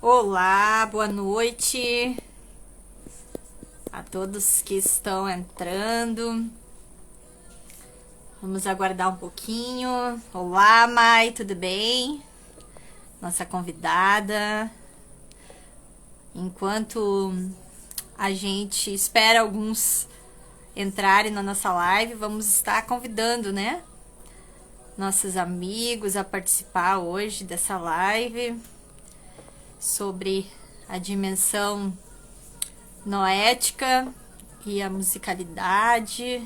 Olá, boa noite a todos que estão entrando. Vamos aguardar um pouquinho. Olá, Mai, tudo bem? Nossa convidada. Enquanto a gente espera alguns entrarem na nossa live, vamos estar convidando, né? Nossos amigos a participar hoje dessa live sobre a dimensão noética e a musicalidade.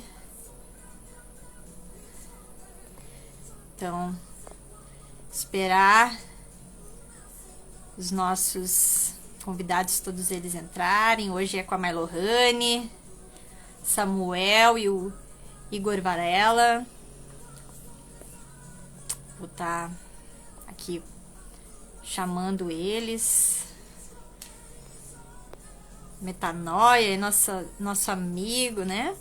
Então, esperar os nossos convidados, todos eles entrarem. Hoje é com a Mai Lohane, Samuel e o Igor Varela. Vou estar aqui chamando eles. Metanoia, nosso amigo, né?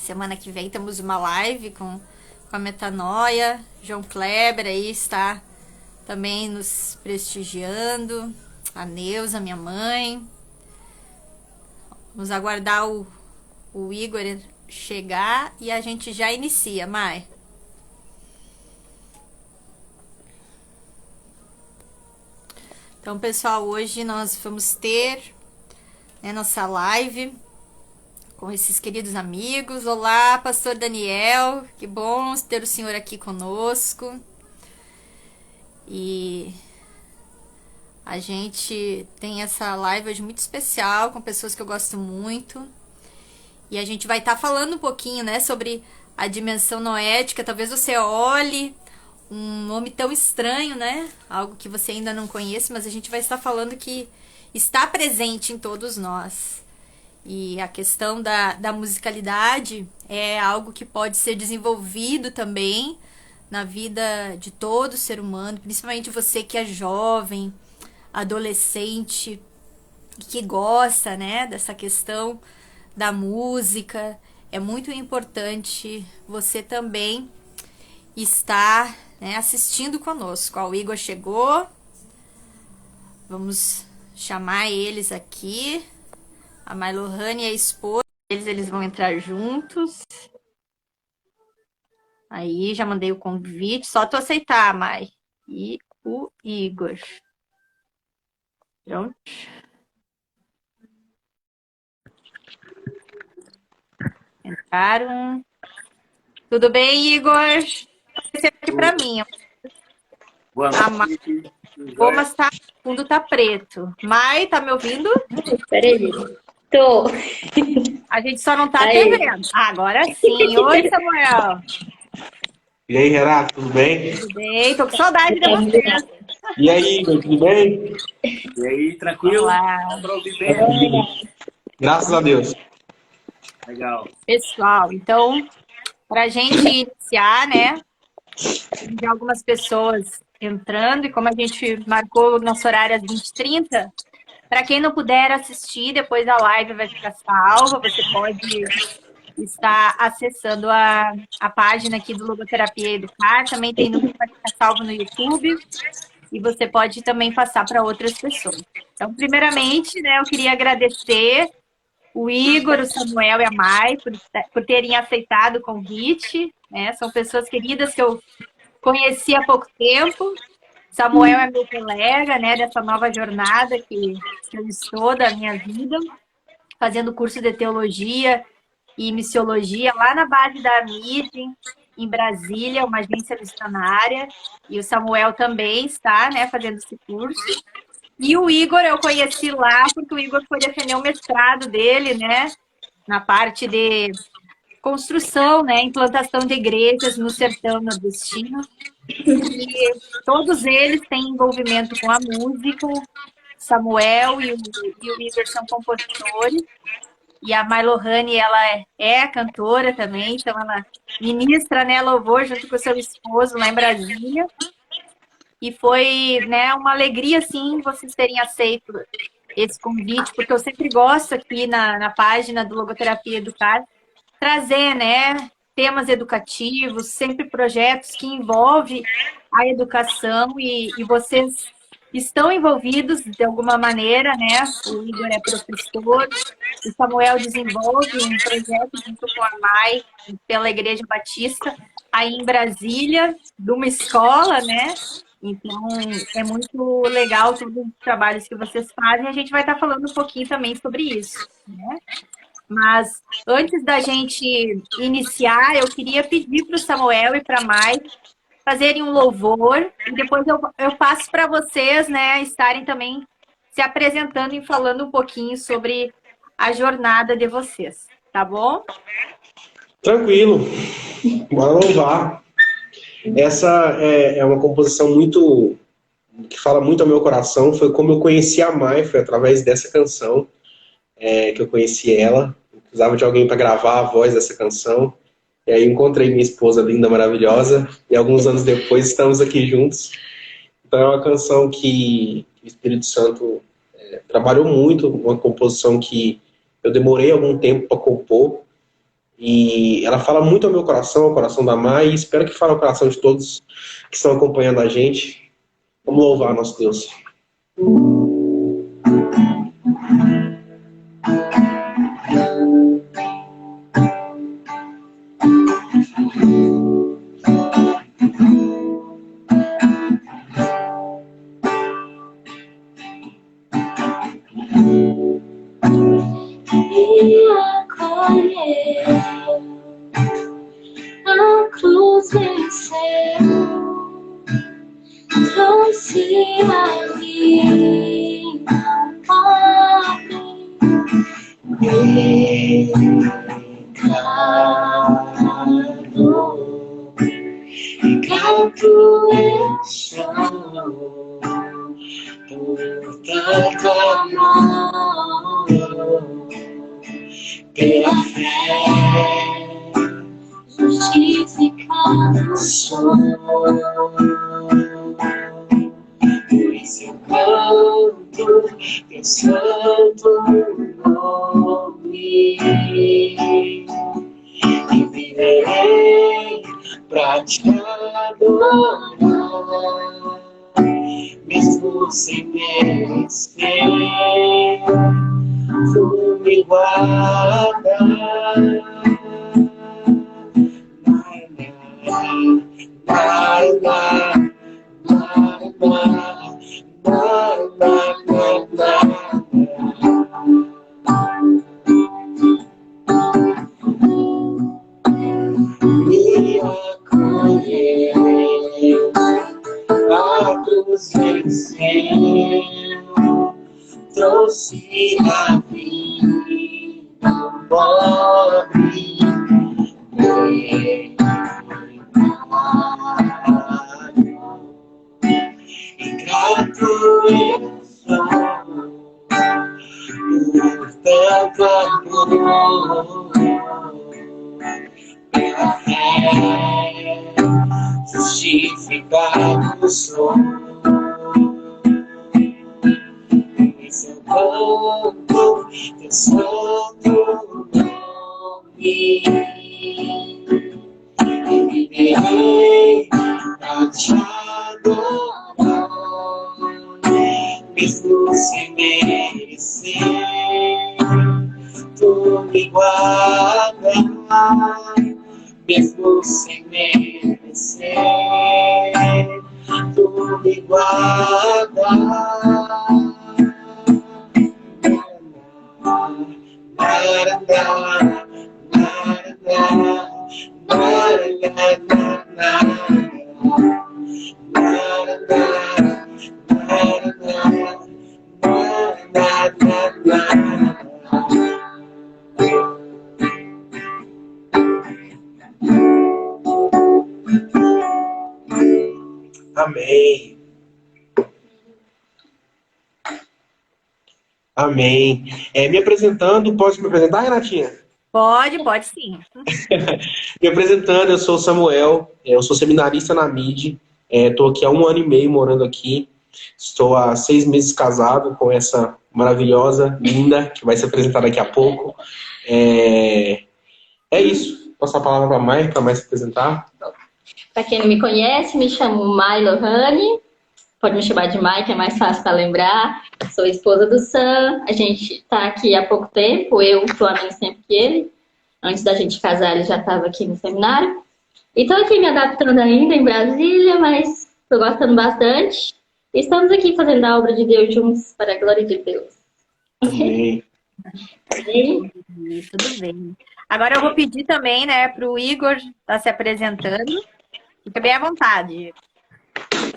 Semana que vem temos uma live com a Metanoia. João Kleber aí está também nos prestigiando. A Neuza, minha mãe. Vamos aguardar o Igor chegar e a gente já inicia, Mai. Então, pessoal, hoje nós vamos ter nossa live com esses queridos amigos. Olá, pastor Daniel, que bom ter o senhor aqui conosco. E a gente tem essa live hoje muito especial com pessoas que eu gosto muito. E a gente vai estar falando um pouquinho, né, sobre a dimensão noética. Talvez você olhe um nome tão estranho, né? Algo que você ainda não conhece, mas a gente vai estar falando que está presente em todos nós. E a questão da musicalidade é algo que pode ser desenvolvido também na vida de todo ser humano, principalmente você que é jovem, adolescente, que gosta, né, dessa questão da música. É muito importante você também estar, né, assistindo conosco. Ó, o Igor chegou. Vamos chamar eles aqui. A Mai Lohane e a esposa. Eles vão entrar juntos. Aí, já mandei o convite. Só tu aceitar, Mai. E o Igor. Pronto. Entraram. Tudo bem, Igor? Esse aqui pra mim. Boa noite. Mas tá, o fundo tá preto. Mai, tá me ouvindo? Peraí. Tô. A gente só não tá te Aí. vendo. Agora sim. Oi, Samuel. E aí, Renato, tudo bem? Tudo bem? Tô com saudade de você. E aí, Igor, tudo bem? E aí, tranquilo? Olá. Dá pra ouvir bem? Graças a Deus. Legal. Pessoal, então, pra gente iniciar, né? Tem algumas pessoas entrando e como a gente marcou o nosso horário às 20h30, para quem não puder assistir, depois a live vai ficar salva, você pode estar acessando a página aqui do Logoterapia Educar, também tem no vai ficar salvo no YouTube e você pode também passar para outras pessoas. Então, primeiramente, né, eu queria agradecer o Igor, o Samuel e a Mai por terem aceitado o convite, né? São pessoas queridas que eu conheci há pouco tempo. Samuel é meu colega, né, dessa nova jornada que eu estou da minha vida, fazendo curso de teologia e missiologia lá na base da MIT, em Brasília, uma agência missionária. E o Samuel também está, né, fazendo esse curso. E o Igor eu conheci lá porque o Igor foi defender o mestrado dele, né, na parte de construção, né, implantação de igrejas no sertão nordestino. E todos eles têm envolvimento com a música. Samuel e o Igor são compositores. E a Mai Lohane, ela é cantora também, então ela ministra, né, louvor junto com o seu esposo lá em Brasília. E foi, né, uma alegria, assim, vocês terem aceito esse convite, porque eu sempre gosto aqui na página do Logoterapia Educar trazer, né, temas educativos, sempre projetos que envolvem a educação e vocês estão envolvidos de alguma maneira, né? O Igor é professor, o Samuel desenvolve um projeto junto com a Mai, pela Igreja Batista, aí em Brasília, de uma escola, né? Então, é muito legal todos os trabalhos que vocês fazem. A gente vai estar falando um pouquinho também sobre isso, né? Mas antes da gente iniciar, eu queria pedir para o Samuel e para a Mai fazerem um louvor e depois eu passo para vocês, né, estarem também se apresentando e falando um pouquinho sobre a jornada de vocês, tá bom? Tranquilo, bora louvar. Essa é uma composição muito que fala muito ao meu coração. Foi como eu conheci a Mai, foi através dessa canção que eu conheci ela. Eu precisava de alguém para gravar a voz dessa canção. E aí encontrei minha esposa linda, maravilhosa. E alguns anos depois estamos aqui juntos. Então é uma canção que o Espírito Santo trabalhou muito, uma composição que eu demorei algum tempo para compor. E ela fala muito ao meu coração, ao coração da Mai, e espero que fale ao coração de todos que estão acompanhando a gente. Vamos louvar nosso Deus. A cruz venceu, trouxe a vida pecado, pecado eu sou, por tanto amor, pela fé. Justificado sou, por isso eu canto teu santo nome e viverei pra te adorar, mesmo sem merecer, tu me guardas. Me acolheu, a cruz venceu, trouxe a vida pobre. Ingrato eu sou, por tanto amor, pela fé, justificado sou, por isso eu canto teu santo nome. E viverei pra te adorar, mesmo sem merecer, tu me guardas, mesmo sem merecer, tu me guardas. Amém. Amém. Me apresentando, posso me apresentar, Renatinha? Pode sim. Me apresentando, eu sou o Samuel, eu sou seminarista na MID, estou aqui há 1 ano e meio morando aqui, estou há 6 meses casado com essa maravilhosa, linda, que vai se apresentar daqui a pouco. É isso, passo a palavra para a Mai se apresentar. Para quem não me conhece, me chamo Mai Lohane, pode me chamar de Mai, que é mais fácil para lembrar. Sou esposa do Sam. A gente está aqui há pouco tempo. Eu estou há menos tempo que ele. Antes da gente casar, ele já estava aqui no seminário. E estou aqui me adaptando ainda em Brasília, mas estou gostando bastante. E estamos aqui fazendo a obra de Deus juntos para a glória de Deus. Amém. Tudo bem. Agora eu vou pedir também, né, para o Igor estar se apresentando. Fica bem à vontade.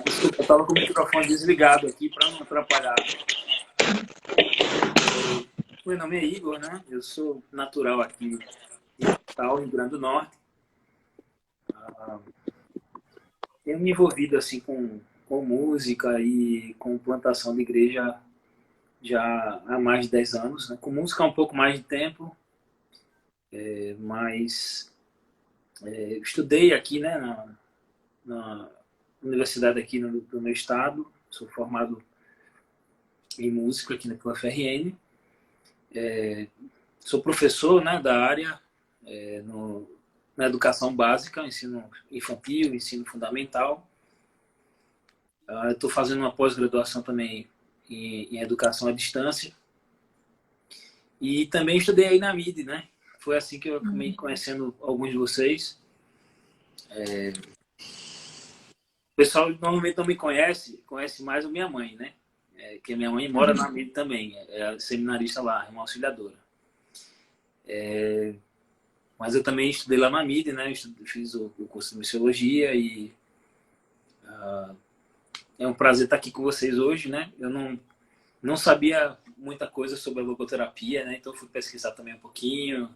Desculpa, eu estava com o microfone desligado aqui para não atrapalhar. Meu nome é Igor, né? Eu sou natural aqui de Natal, Rio Grande do Norte. Tenho me envolvido assim com música e com plantação de igreja já há mais de 10 anos. Né? Com música há um pouco mais de tempo, mas estudei aqui, né, na universidade aqui do meu estado. Sou formado em música aqui na UFRN. Sou professor, né, da área na educação básica, ensino infantil, ensino fundamental. Estou fazendo uma pós-graduação também em educação à distância. E também estudei aí na MID, né? Foi assim que eu acabei conhecendo alguns de vocês. O pessoal normalmente não me conhece mais a minha mãe, né? Que a minha mãe mora na MID também, é seminarista lá, é uma auxiliadora. Mas eu também estudei lá na MID, né? Fiz o curso de missiologia e é um prazer estar aqui com vocês hoje, né? Eu não sabia muita coisa sobre a logoterapia, né? Então fui pesquisar também um pouquinho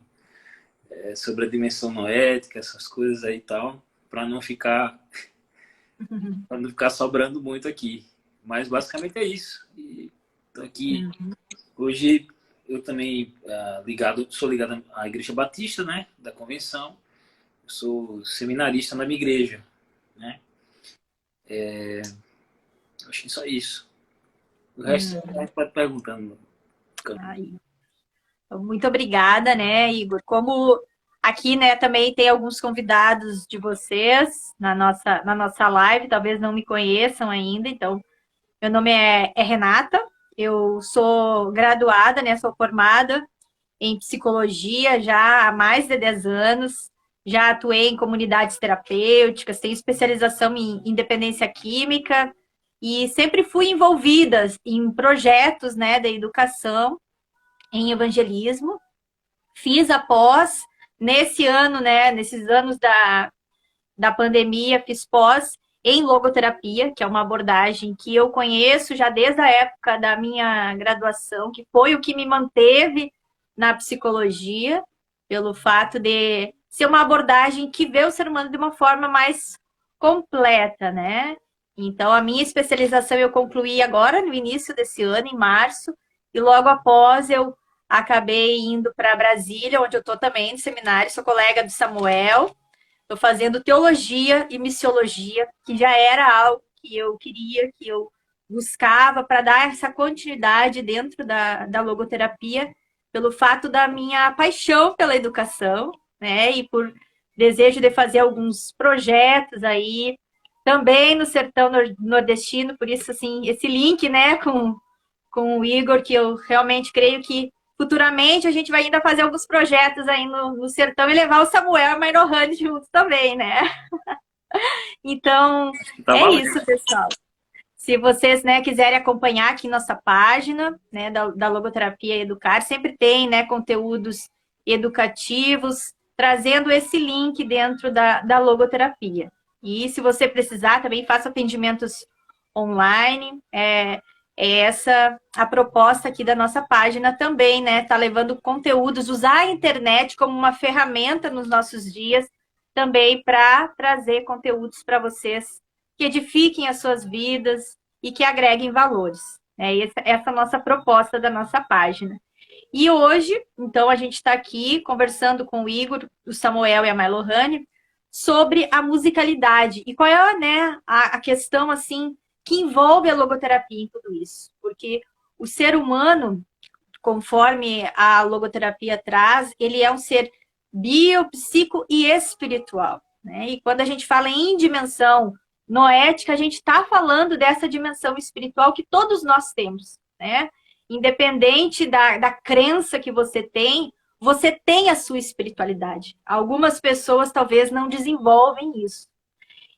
sobre a dimensão noética, essas coisas aí e tal, para não ficar sobrando muito aqui. Mas basicamente é isso. E tô aqui hoje. Eu também sou ligado à Igreja Batista, né, da Convenção. Eu sou seminarista na minha igreja, né? Acho que só isso. O resto a gente pode perguntando. Muito obrigada, né, Igor? Como aqui, né, também tem alguns convidados de vocês na nossa live, talvez não me conheçam ainda, então, meu nome é Renata, eu sou graduada, né, sou formada em psicologia já há mais de 10 anos, já atuei em comunidades terapêuticas, tenho especialização em independência química e sempre fui envolvida em projetos, né, da educação, em evangelismo. Fiz a pós, nesse ano, né, nesses anos da pandemia, fiz pós em logoterapia, que é uma abordagem que eu conheço já desde a época da minha graduação, que foi o que me manteve na psicologia, pelo fato de ser uma abordagem que vê o ser humano de uma forma mais completa, né? Então, a minha especialização eu concluí agora, no início desse ano, em março, e logo após eu acabei indo para Brasília, onde eu estou também no seminário, sou colega do Samuel, estou fazendo teologia e missiologia, que já era algo que eu queria, que eu buscava para dar essa continuidade dentro da logoterapia, pelo fato da minha paixão pela educação, né, e por desejo de fazer alguns projetos aí, também no sertão nordestino, por isso, assim, esse link, né, com o Igor, que eu realmente creio que futuramente a gente vai ainda fazer alguns projetos aí no sertão e levar o Samuel e a Mainohane juntos também, né? Então, isso, pessoal. Se vocês, né, quiserem acompanhar aqui nossa página, né, da Logoterapia Educar, sempre tem, né, conteúdos educativos, trazendo esse link dentro da logoterapia. E se você precisar, também faça atendimentos online. É essa a proposta aqui da nossa página também, né? Tá levando conteúdos, usar a internet como uma ferramenta nos nossos dias, também para trazer conteúdos para vocês que edifiquem as suas vidas e que agreguem valores. Essa é a nossa proposta da nossa página. E hoje, então, a gente está aqui conversando com o Igor, o Samuel e a Mainohane sobre a musicalidade. E qual é, né, a questão, assim, que envolve a logoterapia em tudo isso? Porque o ser humano, conforme a logoterapia traz, ele é um ser bio, psico e espiritual, né? E quando a gente fala em dimensão noética, a gente está falando dessa dimensão espiritual que todos nós temos, né? Independente da crença que você tem a sua espiritualidade. Algumas pessoas talvez não desenvolvem isso.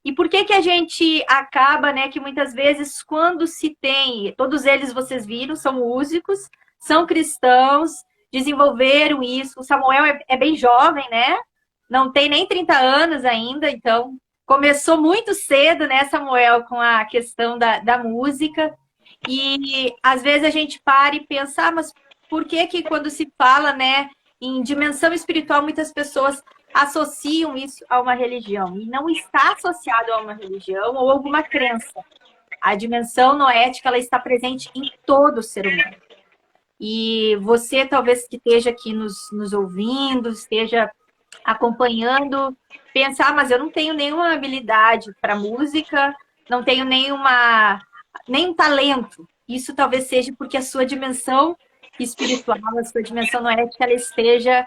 E por que que a gente acaba, né, que muitas vezes quando se tem, todos eles vocês viram, são músicos, são cristãos, desenvolveram isso. O Samuel é bem jovem, né? Não tem nem 30 anos ainda, então começou muito cedo, né, Samuel, com a questão da música. E às vezes a gente para e pensa, mas por que que quando se fala, né, em dimensão espiritual, muitas pessoas associam isso a uma religião? E não está associado a uma religião ou alguma crença. A dimensão noética, ela está presente em todo o ser humano. E você, talvez que esteja aqui nos ouvindo, esteja acompanhando, pensar, mas eu não tenho nenhuma habilidade para música, não tenho nenhum talento. Isso talvez seja porque a sua dimensão espiritual, a sua dimensão noética, ela esteja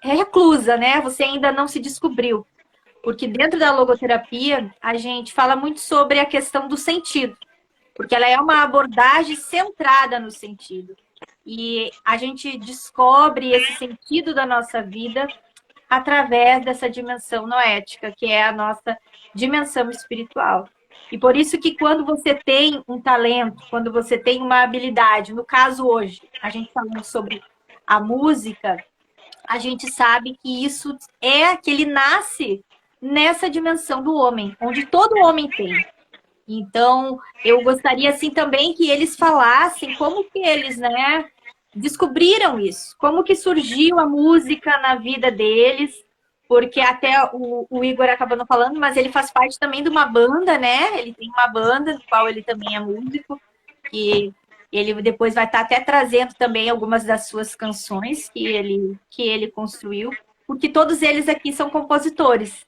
reclusa, né? Você ainda não se descobriu. Porque dentro da logoterapia, a gente fala muito sobre a questão do sentido. Porque ela é uma abordagem centrada no sentido. E a gente descobre esse sentido da nossa vida através dessa dimensão noética, que é a nossa dimensão espiritual. E por isso que quando você tem um talento, quando você tem uma habilidade, no caso hoje, a gente falando sobre a música, a gente sabe que isso é que ele nasce nessa dimensão do homem, onde todo homem tem. Então, eu gostaria assim também que eles falassem como que eles, né, descobriram isso, como que surgiu a música na vida deles, porque até o Igor acabou não falando, mas ele faz parte também de uma banda, né? Ele tem uma banda, do qual ele também é músico, e ele depois vai estar até trazendo também algumas das suas canções que ele construiu, porque todos eles aqui são compositores.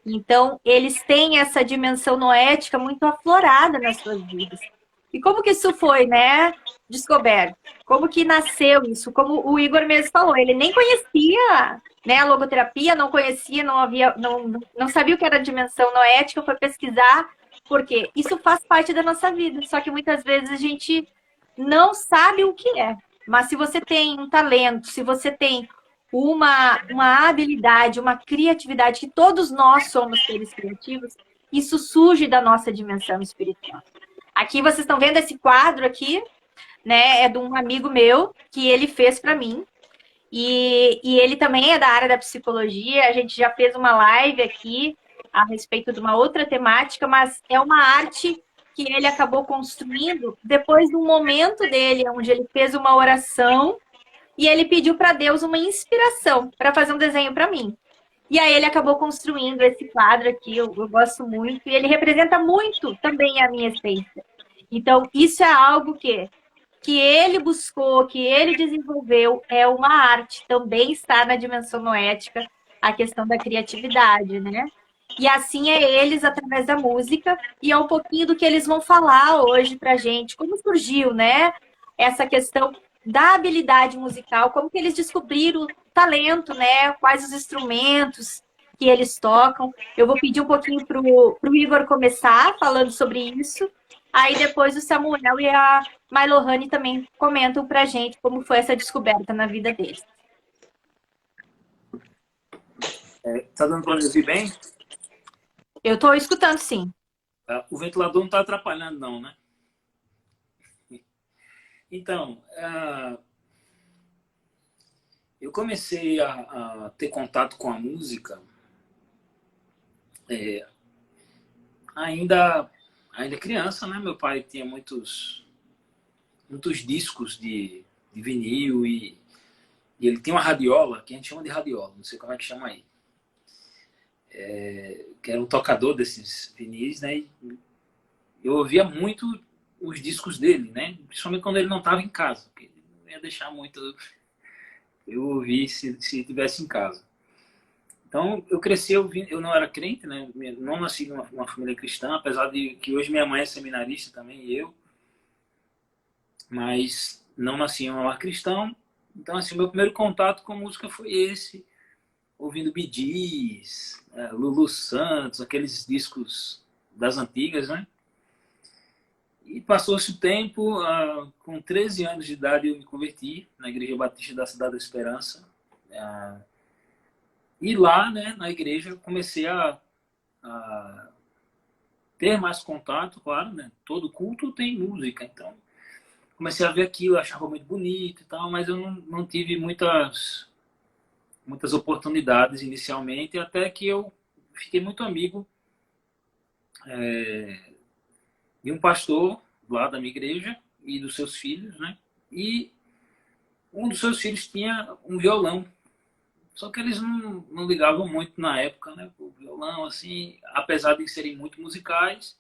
Então, eles têm essa dimensão noética muito aflorada nas suas vidas. E como que isso foi, né, descoberto? Como que nasceu isso? Como o Igor mesmo falou, ele nem conhecia, né, a logoterapia, não conhecia, não sabia o que era a dimensão noética, foi pesquisar, porque isso faz parte da nossa vida. Só que muitas vezes a gente não sabe o que é. Mas se você tem um talento, se você tem uma habilidade, uma criatividade, que todos nós somos seres criativos, isso surge da nossa dimensão espiritual. Aqui vocês estão vendo esse quadro aqui, né? É de um amigo meu que ele fez para mim. E ele também é da área da psicologia. A gente já fez uma live aqui a respeito de uma outra temática, mas é uma arte que ele acabou construindo depois de um momento dele, onde ele fez uma oração e ele pediu para Deus uma inspiração para fazer um desenho para mim. E aí ele acabou construindo esse quadro aqui, eu gosto muito, e ele representa muito também a minha essência. Então, isso é algo que ele buscou, que ele desenvolveu, é uma arte, também está na dimensão noética, a questão da criatividade, né? E assim é eles através da música, e é um pouquinho do que eles vão falar hoje pra gente, como surgiu, né? Essa questão da habilidade musical, como que eles descobriram o talento, né? Quais os instrumentos que eles tocam. Eu vou pedir um pouquinho pro Igor começar falando sobre isso. Aí depois o Samuel e a Mailohane também comentam pra gente como foi essa descoberta na vida deles. Tá dando para ouvir bem? Eu estou escutando, sim. O ventilador não está atrapalhando, não, né? Então, eu comecei a ter contato com a música ainda criança, né? Meu pai tinha muitos discos de vinil e ele tinha uma radiola, que a gente chama de radiola, não sei como é que chama aí. Que era um tocador desses vinis, né? E eu ouvia muito os discos dele, né? Principalmente quando ele não estava em casa, porque ele não ia deixar muito eu ouvir se estivesse em casa. Então, eu cresci ouvindo, eu não era crente, né? Não nasci numa família cristã, apesar de que hoje minha mãe é seminarista também, e eu. Mas não nasci em um lar cristão. Então, assim, meu primeiro contato com música foi esse, ouvindo Bee Gees, Lulu Santos, aqueles discos das antigas, né? E passou-se o tempo, com 13 anos de idade eu me converti na Igreja Batista da Cidade da Esperança. E lá, né, na igreja, eu comecei a ter mais contato, claro, né? Todo culto tem música, então comecei a ver aquilo, achava muito bonito e tal, mas eu não tive muitas oportunidades inicialmente, até que eu fiquei muito amigo de um pastor lá da minha igreja e dos seus filhos, né? E um dos seus filhos tinha um violão, só que eles não ligavam muito na época, né? O violão, assim, apesar de serem muito musicais,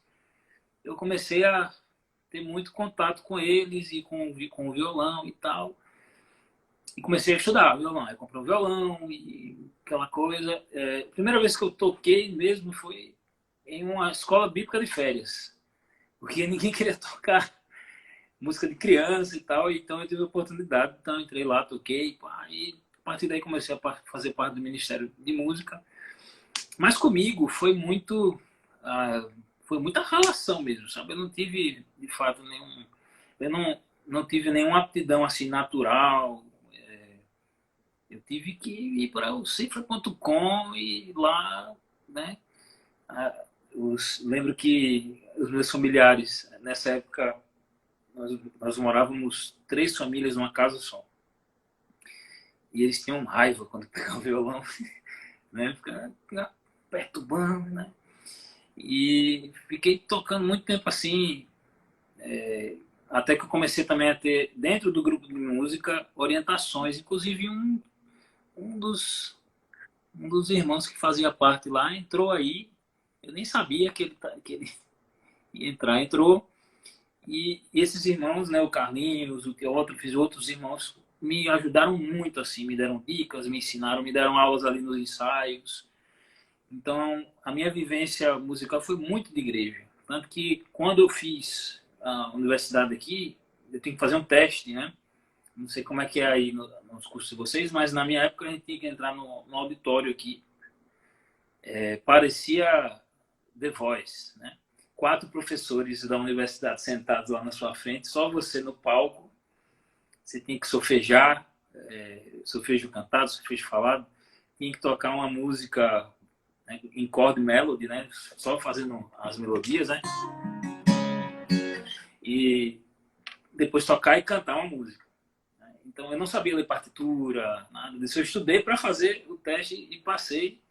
eu comecei a ter muito contato com eles e com o violão e tal. E comecei a estudar violão. Aí comprei um violão e aquela coisa. A primeira vez que eu toquei mesmo foi em uma escola bíblica de férias. Porque ninguém queria tocar música de criança e tal. Então eu tive a oportunidade. Então eu entrei lá, toquei. E a partir daí comecei a fazer parte do Ministério de Música. Mas comigo foi muita relação mesmo, sabe? Eu não tive, de fato, eu não tive nenhuma aptidão assim natural. Eu tive que ir para o cifra.com e lá, né? Lembro que os meus familiares, nessa época, nós morávamos 3 famílias numa casa só. E eles tinham raiva quando pegavam o violão, né? Ficava perturbando, né? E fiquei tocando muito tempo assim, até que eu comecei também a ter, dentro do grupo de música, orientações. Inclusive um dos irmãos que fazia parte lá entrou aí. Eu nem sabia que ele ia entrar. Entrou. E esses irmãos, né, o Carlinhos, o Teótrofes, outros irmãos, me ajudaram muito, assim, me deram dicas, me ensinaram, me deram aulas ali nos ensaios. Então, a minha vivência musical foi muito de igreja. Tanto que, quando eu fiz a universidade aqui, eu tenho que fazer um teste, né? Não sei como é que é aí nos cursos de vocês, mas na minha época a gente tinha que entrar no auditório aqui. Parecia The Voice, né? 4 professores da universidade sentados lá na sua frente, só você no palco. Você tinha que solfejar, solfejo cantado, solfejo falado. Tinha que tocar uma música, né, em chord melody, né? Só fazendo as melodias, né? E depois tocar e cantar uma música. Então eu não sabia ler partitura, nada disso. Eu estudei para fazer o teste e passei.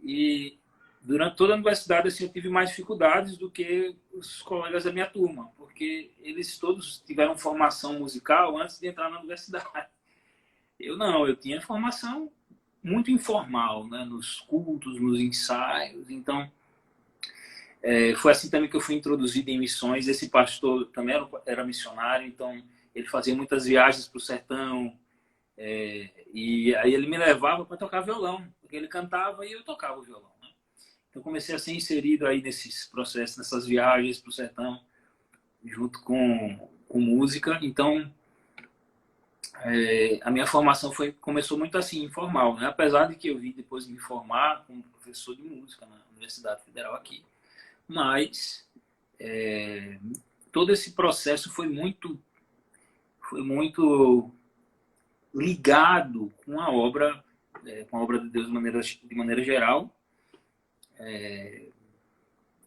E durante toda a universidade assim, eu tive mais dificuldades do que os colegas da minha turma, porque eles todos tiveram formação musical antes de entrar na universidade. Eu não, eu tinha formação muito informal, né, nos cultos, nos ensaios. Então foi assim também que eu fui introduzido em missões. Esse pastor também era missionário, então ele fazia muitas viagens para o sertão, e aí ele me levava para tocar violão, porque ele cantava e eu tocava o violão, né? Então comecei a ser inserido aí nesses processos, nessas viagens para o sertão, junto com música. Então a minha formação começou muito assim, informal, né? Apesar de que eu vim depois me formar como professor de música na Universidade Federal aqui, mas todo esse processo foi muito ligado com a obra de Deus de maneira geral,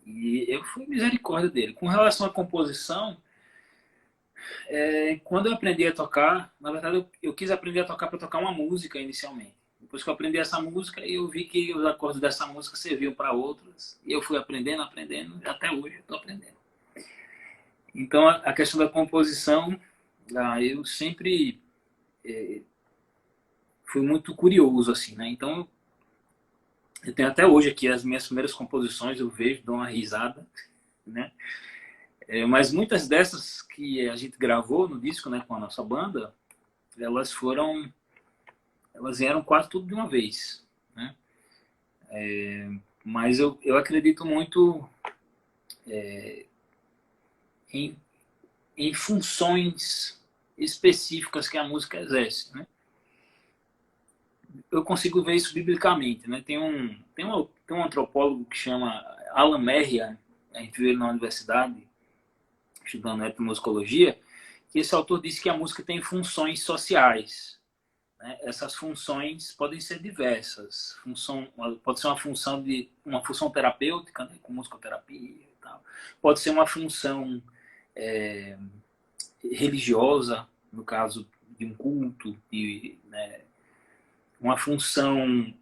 e eu fui misericórdia dele. Com relação à composição, quando eu aprendi a tocar, na verdade eu quis aprender a tocar para tocar uma música inicialmente. Depois que eu aprendi essa música, eu vi que os acordes dessa música serviam para outras, e eu fui aprendendo, e até hoje eu estou aprendendo. Então a questão da composição, eu sempre fui muito curioso, assim, né? Então, eu tenho até hoje aqui as minhas primeiras composições, eu vejo, dou uma risada, né? Mas muitas dessas que a gente gravou no disco, né, com a nossa banda, elas vieram quase tudo de uma vez, né? Mas eu acredito muito em funções específicas que a música exerce, né? Eu consigo ver isso biblicamente, né? Tem um antropólogo que chama Alan Merriam, a gente viu ele na universidade, estudando etnomusicologia, que esse autor disse que a música tem funções sociais. Né? Essas funções podem ser diversas. Pode ser uma função terapêutica, né? Com musicoterapia e tal. Pode ser uma função religiosa, no caso de um culto, né? Uma função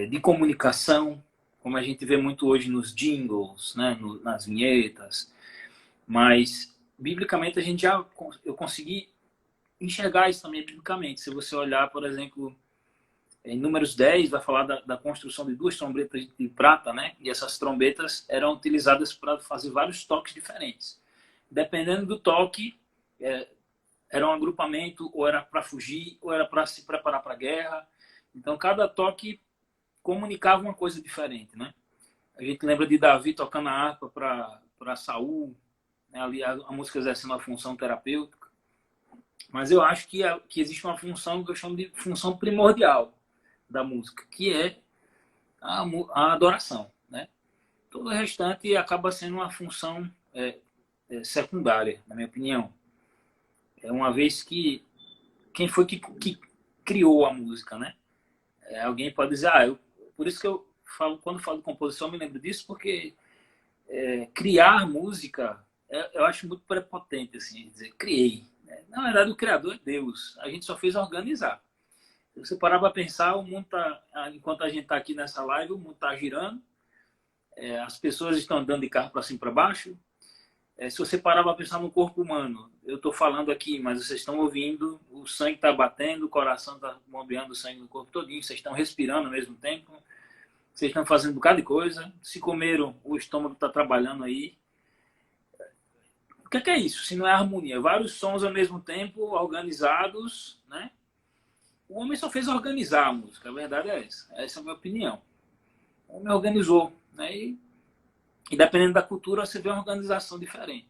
de comunicação, como a gente vê muito hoje nos jingles, né? Nas vinhetas. Mas, biblicamente, eu consegui enxergar isso também biblicamente. Se você olhar, por exemplo, em Números 10, vai falar da construção de 2 trombetas de prata, né? E essas trombetas eram utilizadas para fazer vários toques diferentes. Dependendo do toque, era um agrupamento, ou era para fugir, ou era para se preparar para a guerra. Então, cada toque comunicava uma coisa diferente, né? A gente lembra de Davi tocando a harpa para Saul, né? Ali a música exercendo uma função terapêutica. Mas eu acho que existe uma função que eu chamo de função primordial da música, que é a adoração, né? Todo o restante acaba sendo uma função secundária, na minha opinião. Uma vez que quem foi que criou a música, né? Alguém pode dizer, por isso que eu falo, quando falo de composição, eu me lembro disso, porque criar música, eu acho muito prepotente, assim, dizer, criei. Na verdade, o criador é Deus. A gente só fez organizar. Se você parar para pensar, o mundo enquanto a gente está aqui nessa live, o mundo está girando, as pessoas estão andando de carro para cima e para baixo. Se você parar para pensar no corpo humano, eu estou falando aqui, mas vocês estão ouvindo, o sangue está batendo, o coração está bombeando o sangue no corpo todinho, vocês estão respirando ao mesmo tempo, vocês estão fazendo um bocado de coisa, se comeram, o estômago está trabalhando aí. O que é isso? Se não é harmonia? Vários sons ao mesmo tempo, organizados, né? O homem só fez organizar a música, a verdade é essa. Essa é a minha opinião. O homem organizou, né? E dependendo da cultura, você vê uma organização diferente.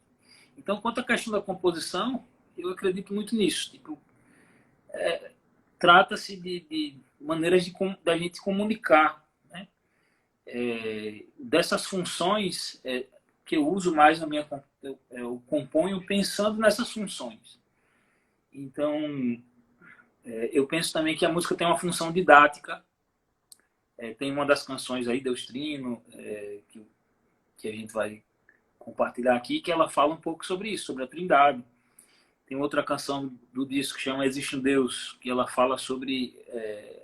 Então, quanto à questão da composição, eu acredito muito nisso. Tipo, trata-se de maneiras da gente comunicar, né? Dessas funções que eu uso mais na minha... Eu componho pensando nessas funções. Então, eu penso também que a música tem uma função didática. Tem uma das canções aí, Deus Trino, que a gente vai compartilhar aqui, que ela fala um pouco sobre isso, sobre a Trindade. Tem outra canção do disco que chama Existe um Deus, que ela fala sobre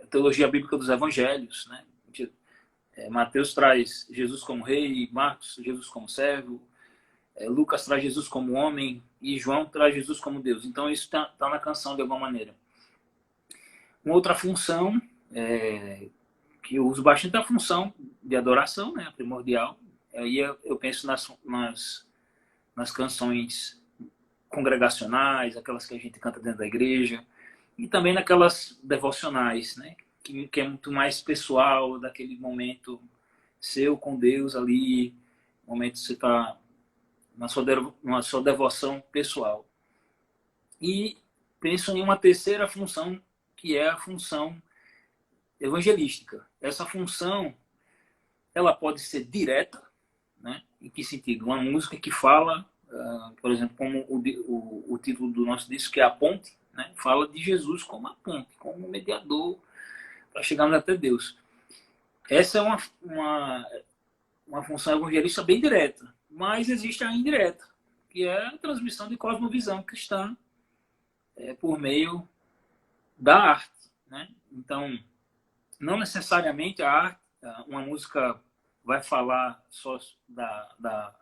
a teologia bíblica dos evangelhos, né? Mateus traz Jesus como rei, Marcos Jesus como servo, Lucas traz Jesus como homem e João traz Jesus como Deus. Então isso está na canção de alguma maneira. Uma outra função que eu uso bastante é a função de adoração, né? Primordial. Aí eu penso nas canções congregacionais, aquelas que a gente canta dentro da igreja, e também naquelas devocionais, né? Que é muito mais pessoal, daquele momento seu com Deus ali, momento que você está na sua devoção pessoal. E penso em uma terceira função, que é a função evangelística. Essa função, ela pode ser direta, né? Em que sentido? Uma música que fala, por exemplo, como o título do nosso disco, que é A Ponte, né? Fala de Jesus como a ponte, como mediador para chegarmos até Deus. Essa é uma função evangelista bem direta, mas existe a indireta, que é a transmissão de cosmovisão cristã por meio da arte, né? Então, não necessariamente a arte, uma música vai falar só da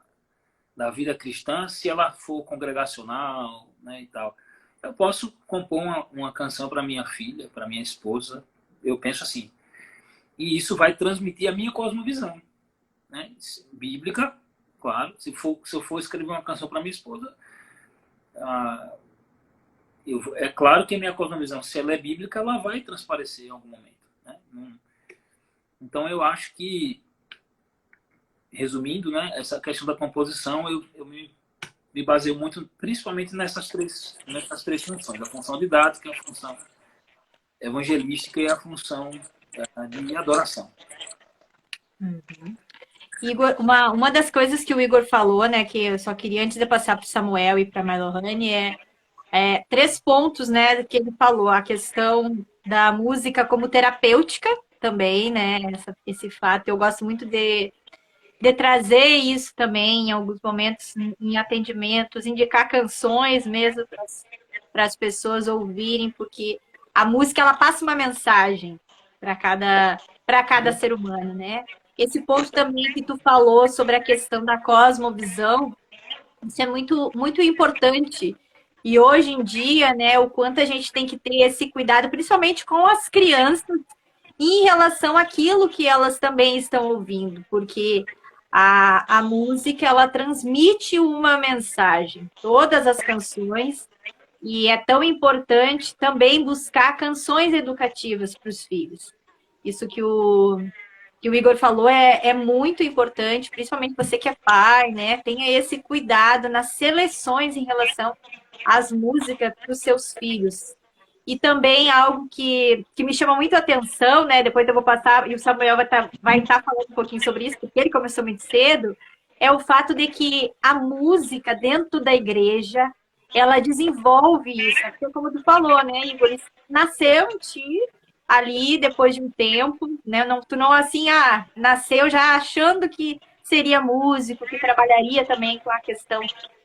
vida cristã se ela for congregacional, né, e tal. Eu posso compor uma canção para minha filha, para minha esposa, eu penso assim. E isso vai transmitir a minha cosmovisão, né? Bíblica, claro. Se eu for escrever uma canção para minha esposa, é claro que a minha cosmovisão, se ela é bíblica, ela vai transparecer em algum momento, né? Então eu acho que, resumindo, né, essa questão da composição, eu me baseio muito, principalmente nessas três funções: a função didática, a função evangelística e a função de adoração. Uhum. Igor, uma das coisas que o Igor falou, né, que eu só queria, antes de passar para o Samuel e para a Malohane, três pontos, né, que ele falou. A questão da música como terapêutica também, né, esse fato. Eu gosto muito de trazer isso também em alguns momentos em atendimentos, indicar canções mesmo para as pessoas ouvirem, porque a música ela passa uma mensagem para cada ser humano, né? Esse ponto também que tu falou sobre a questão da cosmovisão, isso é muito, muito importante. E hoje em dia, né, o quanto a gente tem que ter esse cuidado, principalmente com as crianças, em relação àquilo que elas também estão ouvindo, porque a música, ela transmite uma mensagem, todas as canções, e é tão importante também buscar canções educativas para os filhos. Isso que o Igor falou é muito importante, principalmente você que é pai, né? Tenha esse cuidado nas seleções em relação às músicas para os seus filhos. E também algo que me chama muito a atenção, né? Depois eu vou passar, e o Samuel vai estar falando um pouquinho sobre isso, porque ele começou muito cedo, é o fato de que a música dentro da igreja, ela desenvolve isso. Porque como tu falou, né, Igor? Isso nasceu em ti, ali depois de um tempo, né? Não, tu não assim, nasceu já achando que seria músico, que trabalharia também com a questão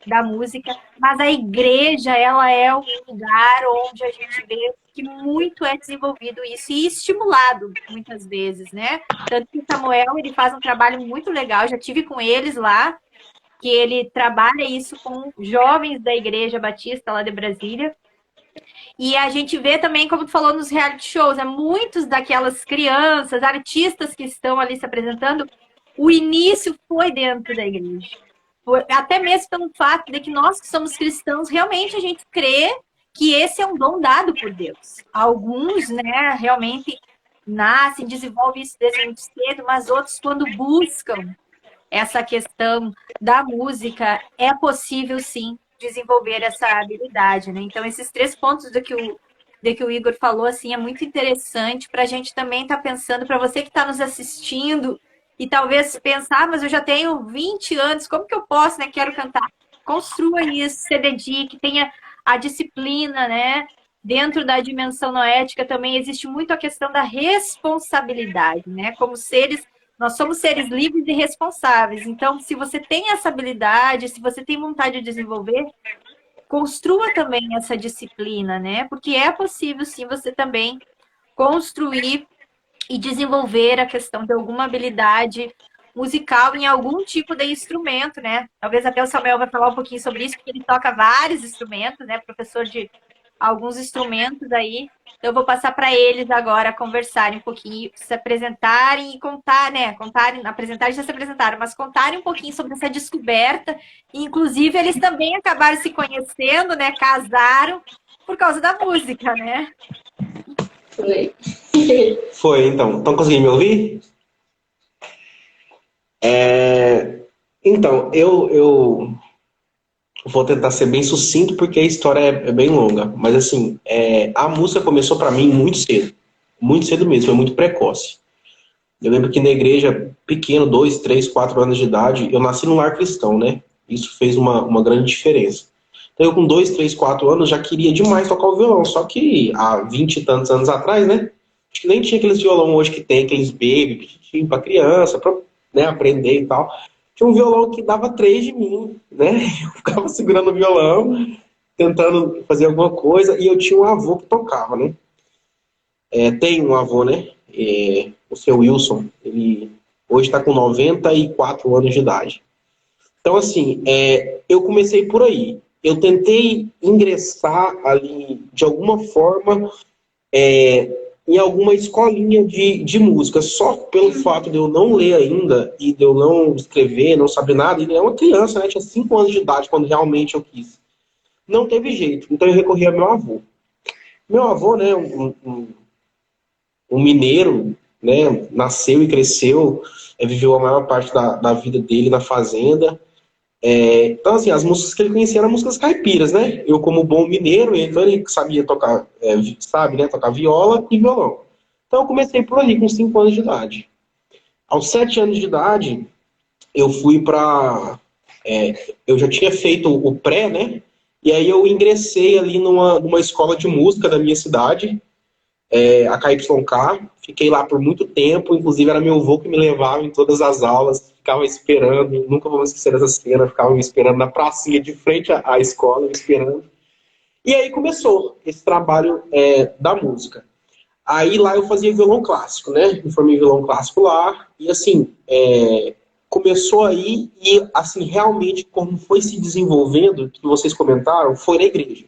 da música, mas a igreja, ela é um lugar onde a gente vê que muito é desenvolvido isso e estimulado muitas vezes, né? Tanto que o Samuel, ele faz um trabalho muito legal, já tive com eles lá, que ele trabalha isso com jovens da Igreja Batista lá de Brasília. E a gente vê também, como tu falou nos reality shows, muitos daquelas crianças, artistas que estão ali se apresentando, o início foi dentro da igreja. Até mesmo pelo fato de que nós que somos cristãos, realmente a gente crê que esse é um dom dado por Deus. Alguns, né, realmente nascem, desenvolvem isso desde muito cedo, mas outros, quando buscam essa questão da música, é possível, sim, desenvolver essa habilidade, né? Então, esses três pontos do que o Igor falou, assim, é muito interessante para a gente também estar pensando, para você que está nos assistindo, e talvez pensar, mas eu já tenho 20 anos, como que eu posso, né? Quero cantar. Construa isso, se dedique, tenha a disciplina, né? Dentro da dimensão noética também existe muito a questão da responsabilidade, né? Como seres, nós somos seres livres e responsáveis. Então, se você tem essa habilidade, se você tem vontade de desenvolver, construa também essa disciplina, né? Porque é possível, sim, você também construir e desenvolver a questão de alguma habilidade musical em algum tipo de instrumento, né? Talvez até o Samuel vai falar um pouquinho sobre isso, porque ele toca vários instrumentos, né? Professor de alguns instrumentos aí. Então, eu vou passar para eles agora conversarem um pouquinho, se apresentarem e contar, né? Apresentarem já se apresentaram, mas contarem um pouquinho sobre essa descoberta. E, inclusive, eles também acabaram se conhecendo, né? Casaram por causa da música, né? Foi, então. Estão conseguindo me ouvir? Então, eu vou tentar ser bem sucinto porque a história é bem longa. Mas, assim, a música começou para mim muito cedo. Muito cedo mesmo, foi muito precoce. Eu lembro que na igreja, pequeno, 2, 3, 4 anos de idade, eu nasci num lar cristão, né? Isso fez uma grande diferença. Então, eu com 2, 3, 4 anos já queria demais tocar o violão. Só que há 20 e tantos anos atrás, né? Acho que nem tinha aqueles violão hoje que tem, aqueles baby, pequenininho pra criança, pra, né, aprender e tal. Tinha um violão que dava 3 de mim, né? Eu ficava segurando o violão, tentando fazer alguma coisa, e eu tinha um avô que tocava, né? Tem um avô, né? O seu Wilson, ele hoje está com 94 anos de idade. Então, assim, eu comecei por aí. Eu tentei ingressar ali, de alguma forma, em alguma escolinha de música, só pelo fato de eu não ler ainda e de eu não escrever, não saber nada. Ele é uma criança, né? Tinha 5 anos de idade quando realmente eu quis. Não teve jeito, então eu recorri ao meu avô. Meu avô, né, um mineiro, né, nasceu e cresceu, viveu a maior parte da vida dele na fazenda. Então, assim, as músicas que ele conhecia eram músicas caipiras, né? Eu, como bom mineiro, então ele sabia tocar, sabe, né, tocar viola e violão. Então eu comecei por ali, com 5 anos de idade. Aos 7 anos de idade, eu fui para... eu já tinha feito o pré, né? E aí eu ingressei ali numa escola de música da minha cidade, a KYK. Fiquei lá por muito tempo, inclusive era meu avô que me levava em todas as aulas, ficava esperando, nunca vou me esquecer dessa cena, ficava me esperando na pracinha de frente à escola, me esperando. E aí começou esse trabalho da música. Aí lá eu fazia violão clássico, né? Me formei em violão clássico lá, e assim, começou aí, e assim, realmente como foi se desenvolvendo, que vocês comentaram, foi na igreja.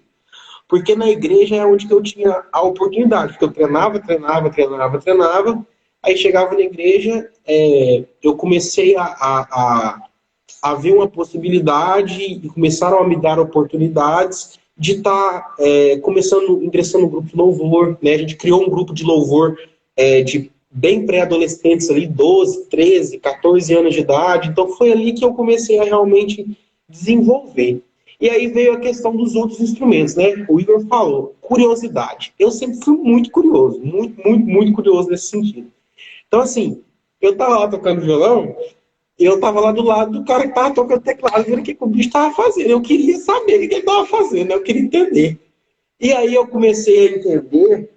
Porque na igreja é onde que eu tinha a oportunidade, porque eu treinava, aí chegava na igreja, eu comecei a ver uma possibilidade, e começaram a me dar oportunidades de estar ingressando no grupo de louvor, né? A gente criou um grupo de louvor de bem pré-adolescentes ali, 12, 13, 14 anos de idade, então foi ali que eu comecei a realmente desenvolver. E aí veio a questão dos outros instrumentos, né? O Igor falou, curiosidade. Eu sempre fui muito curioso, muito curioso nesse sentido. Então, assim, eu tava lá tocando violão, e eu tava lá do lado do cara que tava tocando teclado, vendo o que o bicho tava fazendo. Eu queria saber o que ele tava fazendo, eu queria entender. E aí eu comecei a entender,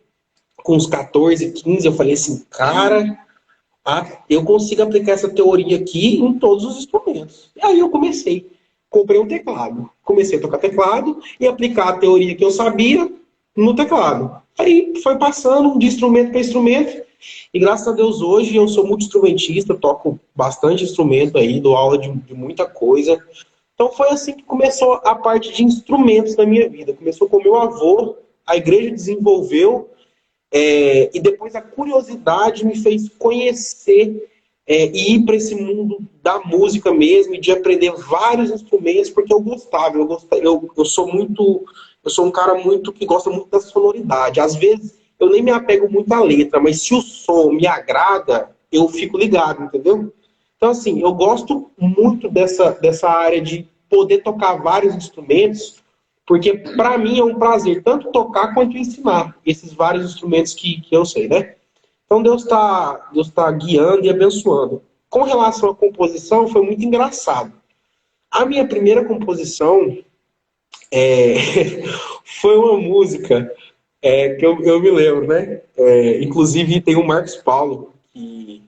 com uns 14, 15, eu falei assim, cara, eu consigo aplicar essa teoria aqui em todos os instrumentos. E aí eu comprei um teclado. Comecei a tocar teclado e aplicar a teoria que eu sabia no teclado. Aí foi passando de instrumento para instrumento. E graças a Deus hoje eu sou multi-instrumentista, toco bastante instrumento aí, dou aula de muita coisa. Então foi assim que começou a parte de instrumentos na minha vida. Começou com o meu avô, a igreja desenvolveu, e depois a curiosidade me fez conhecer e ir para esse mundo da música mesmo, e de aprender vários instrumentos, porque eu gostava. Eu sou um cara muito que gosta muito da sonoridade. Às vezes eu nem me apego muito à letra, mas se o som me agrada, eu fico ligado, entendeu? Então, assim, eu gosto muito dessa área de poder tocar vários instrumentos, porque para mim é um prazer tanto tocar quanto ensinar esses vários instrumentos que eu sei, né? Então Deus tá guiando e abençoando. Com relação à composição, foi muito engraçado. A minha primeira composição foi uma música que eu me lembro, né? Inclusive tem o Marcos Paulo, que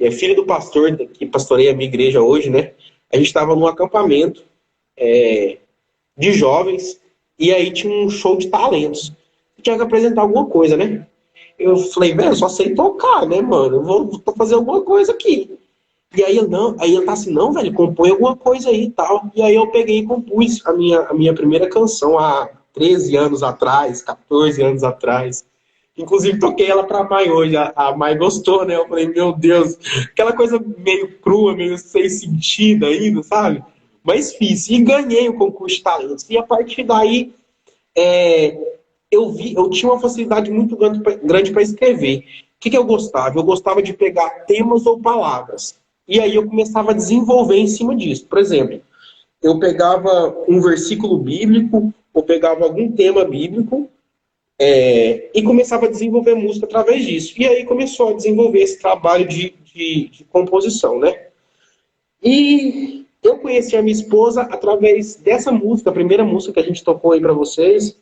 é filho do pastor, que pastoreia a minha igreja hoje, né? A gente estava num acampamento de jovens, e aí tinha um show de talentos. Tinha que apresentar alguma coisa, né? Eu falei, velho, eu só sei tocar, né, mano? Eu vou fazer alguma coisa aqui. E aí ele tá assim, não, velho, compõe alguma coisa aí e tal. E aí eu peguei e compus a minha primeira canção há 13 anos atrás, 14 anos atrás. Inclusive toquei ela pra Mai hoje, a Mai gostou, né? Eu falei, meu Deus, aquela coisa meio crua, meio sem sentido ainda, sabe? Mas fiz, e ganhei o concurso de talentos. E a partir daí, eu tinha uma facilidade muito grande para escrever. O que eu gostava? Eu gostava de pegar temas ou palavras. E aí eu começava a desenvolver em cima disso. Por exemplo, eu pegava um versículo bíblico, ou pegava algum tema bíblico, e começava a desenvolver música através disso. E aí começou a desenvolver esse trabalho de composição, né? E eu conheci a minha esposa através dessa música, a primeira música que a gente tocou aí para vocês.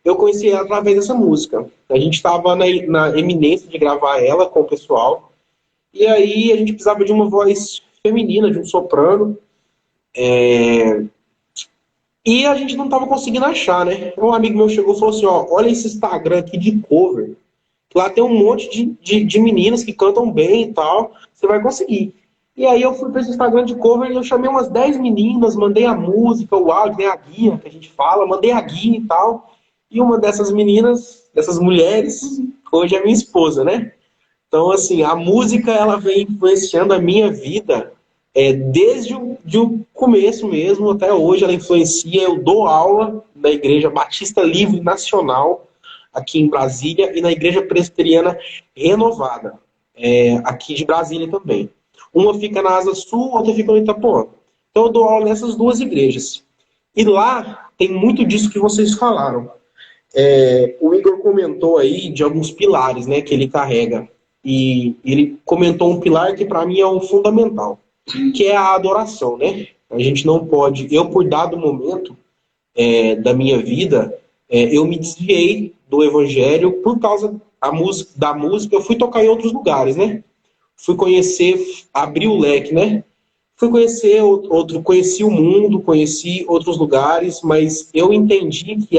Eu conheci ela através dessa música. A gente estava na eminência de gravar ela com o pessoal. E aí a gente precisava de uma voz feminina, de um soprano. E a gente não estava conseguindo achar, né? Um amigo meu chegou e falou assim, olha esse Instagram aqui de cover. Lá tem um monte de meninas que cantam bem e tal. Você vai conseguir. E aí eu fui para esse Instagram de cover e eu chamei umas 10 meninas, mandei a música, o áudio, né, a guia que a gente fala, mandei a guia e tal. E uma dessas meninas, dessas mulheres, hoje é minha esposa, né? Então, assim, a música, ela vem influenciando a minha vida desde o começo mesmo até hoje. Ela influencia. Eu dou aula na Igreja Batista Livre Nacional, aqui em Brasília, e na Igreja Presbiteriana Renovada, aqui de Brasília também. Uma fica na Asa Sul, outra fica no Itapuã. Então eu dou aula nessas duas igrejas. E lá tem muito disso que vocês falaram. O Igor comentou aí de alguns pilares, né, que ele carrega. e ele comentou um pilar que para mim é o fundamental, que é a adoração, né? A gente não pode, eu por dado momento da minha vida, eu me desviei do evangelho por causa da música, eu fui tocar em outros lugares, né? Fui conhecer, abri o leque, né? Fui conhecer conheci o mundo, conheci outros lugares, mas eu entendi que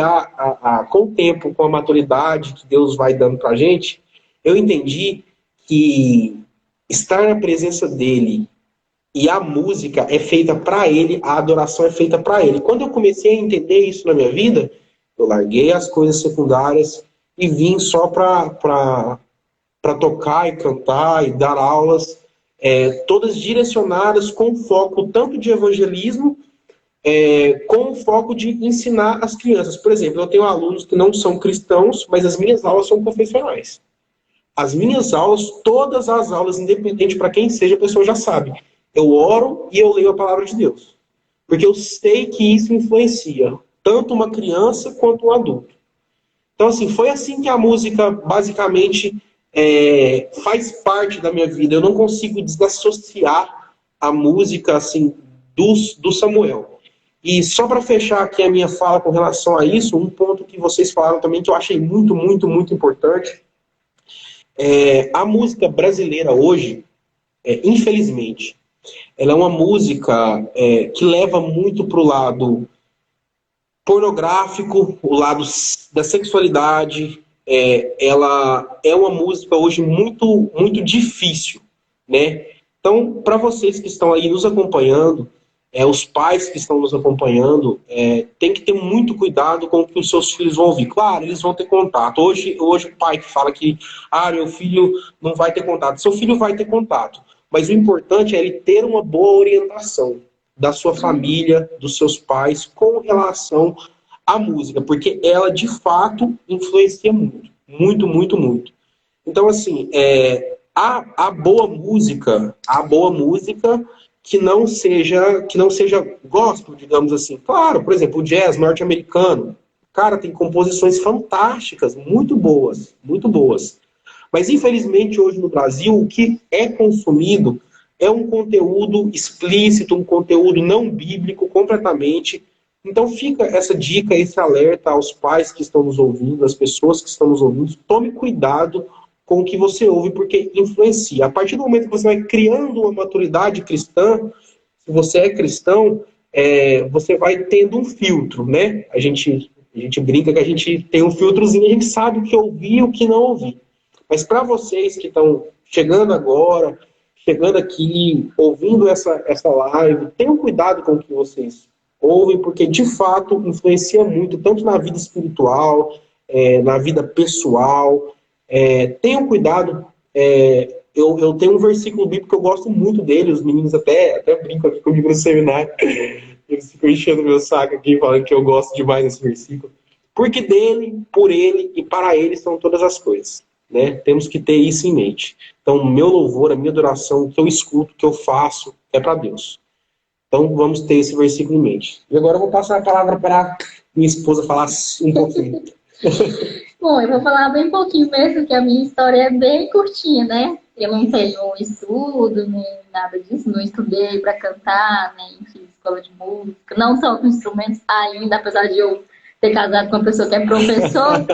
com o tempo, com a maturidade que Deus vai dando pra gente, eu entendi que estar na presença dele e a música é feita para ele, a adoração é feita para ele. Quando eu comecei a entender isso na minha vida, eu larguei as coisas secundárias e vim só para tocar e cantar e dar aulas, todas direcionadas com foco tanto de evangelismo, com o foco de ensinar as crianças. Por exemplo, eu tenho alunos que não são cristãos, mas as minhas aulas são confessionais. As minhas aulas, todas as aulas, independente para quem seja, a pessoa já sabe. Eu oro e eu leio a palavra de Deus. Porque eu sei que isso influencia tanto uma criança quanto um adulto. Então, assim, foi assim que a música, basicamente, faz parte da minha vida. Eu não consigo desassociar a música, assim, do Samuel. E só para fechar aqui a minha fala com relação a isso, um ponto que vocês falaram também, que eu achei muito, muito, muito importante, a música brasileira hoje, infelizmente, ela é uma música que leva muito para o lado pornográfico, o lado da sexualidade. Ela é uma música hoje muito, muito difícil, né? Então, para vocês que estão aí nos acompanhando, os pais que estão nos acompanhando, tem que ter muito cuidado com o que os seus filhos vão ouvir. Claro, eles vão ter contato. Hoje o pai que fala que meu filho não vai ter contato. Seu filho vai ter contato. Mas o importante é ele ter uma boa orientação da sua família, dos seus pais, com relação à música. Porque ela, de fato, influencia muito. Muito, muito, muito. Então, assim, a boa música que não seja gospel, digamos assim. Claro, por exemplo, o jazz norte-americano, cara, tem composições fantásticas, muito boas, muito boas. Mas, infelizmente, hoje no Brasil, o que é consumido é um conteúdo explícito, um conteúdo não bíblico completamente. Então, fica essa dica, esse alerta aos pais que estão nos ouvindo, às pessoas que estão nos ouvindo. Tome cuidado com o que você ouve, porque influencia. A partir do momento que você vai criando uma maturidade cristã, se você é cristão, você vai tendo um filtro, né? A gente brinca que a gente tem um filtrozinho, a gente sabe o que ouvir e o que não ouvir. Mas para vocês que estão chegando agora, chegando aqui, ouvindo essa live, tenham cuidado com o que vocês ouvem, porque de fato influencia muito, tanto na vida espiritual, na vida pessoal. Tenham cuidado. Eu tenho um versículo bíblico que eu gosto muito dele, os meninos até brincam aqui comigo no seminário. Eles ficam enchendo meu saco aqui, falando que eu gosto demais desse versículo. Porque dele, por ele e para ele são todas as coisas. Né? Temos que ter isso em mente. Então, meu louvor, a minha adoração, o que eu escuto, o que eu faço, é para Deus. Então, vamos ter esse versículo em mente. E agora eu vou passar a palavra para minha esposa falar um pouquinho. Bom, eu vou falar bem pouquinho mesmo, que a minha história é bem curtinha, né? Eu não tenho estudo, nem nada disso, não estudei para cantar, nem fiz escola de música, não toco instrumentos ainda, apesar de eu ter casado com uma pessoa que é professor,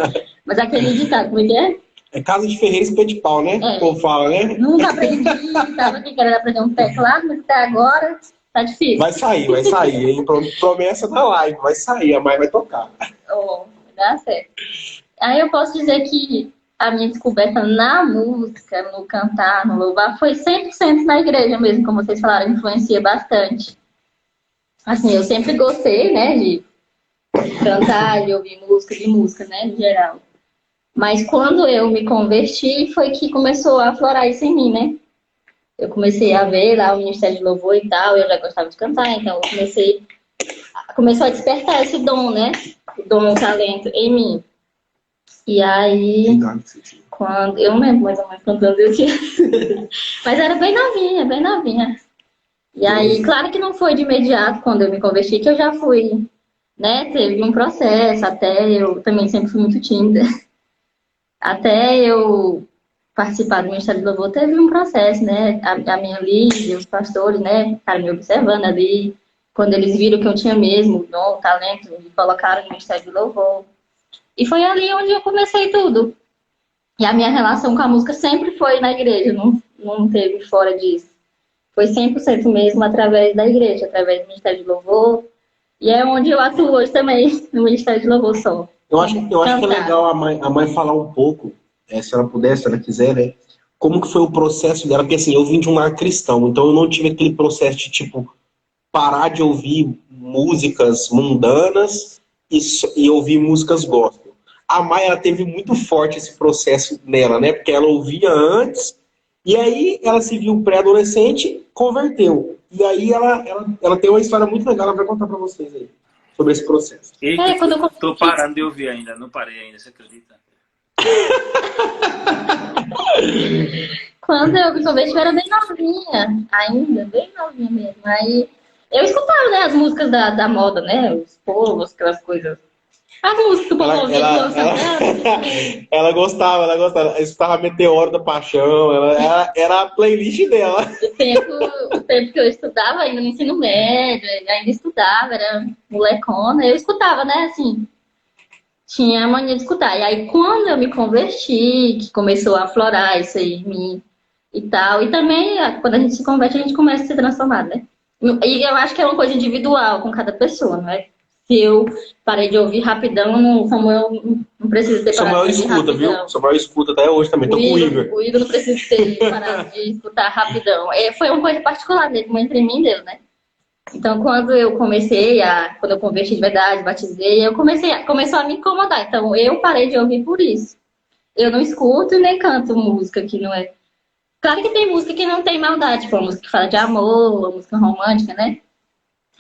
mas aquele ditado, como é que é? É casa de ferreiro, espeto de pau, né? Como fala, né? Nunca aprendi, estava aqui querendo aprender um teclado, mas até agora tá difícil. Vai sair, hein? Promessa da live, vai sair, a mãe vai tocar. Vai dar certo. Aí eu posso dizer que a minha descoberta na música, no cantar, no louvar, foi 100% na igreja mesmo, como vocês falaram, influencia bastante. Assim, eu sempre gostei, né, de cantar, de ouvir música, né, em geral. Mas quando eu me converti, foi que começou a aflorar isso em mim, né? Eu comecei a ver lá o Ministério de Louvor e tal, eu já gostava de cantar, então eu começou a despertar esse dom, né? O dom, o talento em mim. E aí, quando eu não lembro mais ou menos quantos anos eu tinha, mas era bem novinha, bem novinha. E aí, claro que não foi de imediato quando eu me converti, que eu já fui, né? Teve um processo, até eu também sempre fui muito tímida. Até eu participar do Ministério do Louvor, teve um processo, né? A minha líder, os pastores, né? Ficaram me observando ali. Quando eles viram que eu tinha mesmo o dom, o talento, me colocaram no Ministério do Louvor. E foi ali onde eu comecei tudo. E a minha relação com a música sempre foi na igreja, não teve fora disso. Foi 100% mesmo através da igreja, através do Ministério de Louvor. E é onde eu atuo hoje também, no Ministério de Louvor só. Eu acho que é legal a mãe falar um pouco, se ela puder, se ela quiser, né? Como que foi o processo dela, porque assim, eu vim de um lar cristão, então eu não tive aquele processo de, tipo, parar de ouvir músicas mundanas e ouvir músicas gospel. A Mai, ela teve muito forte esse processo nela, né? Porque ela ouvia antes, e aí ela se viu pré-adolescente, converteu. E aí ela tem uma história muito legal, ela vai contar pra vocês aí, sobre esse processo. Eita, tô parando de ouvir ainda, não parei ainda, você acredita? Quando eu me converti, eu era bem novinha, ainda, bem novinha mesmo. Aí eu escutava, né, as músicas da moda, né? Os povos, aquelas coisas. As músicas do povo ouvia ela gostava, ela escutava Meteoro da Paixão, era a playlist dela. O tempo que eu estudava ainda no ensino médio, ainda estudava, era molecona, eu escutava, né, assim, tinha a mania de escutar. E aí, quando eu me converti, que começou a aflorar isso aí em mim e tal, e também, quando a gente se converte, a gente começa a se transformar, né? E eu acho que é uma coisa individual com cada pessoa, não é? Se eu parei de ouvir rapidão, o Samuel não precisa ter parado de ouvir rapidão. Samuel escuta, viu? Samuel escuta até hoje também, tô com o Igor. O Igor não precisa ter parado de escutar rapidão. Foi uma coisa particular mesmo, entre mim e Deus, né? Então, quando eu converti de verdade, batizei, começou a me incomodar. Então, eu parei de ouvir por isso. Eu não escuto e nem canto música que não é... Claro que tem música que não tem maldade, tipo, uma música que fala de amor, uma música romântica, né?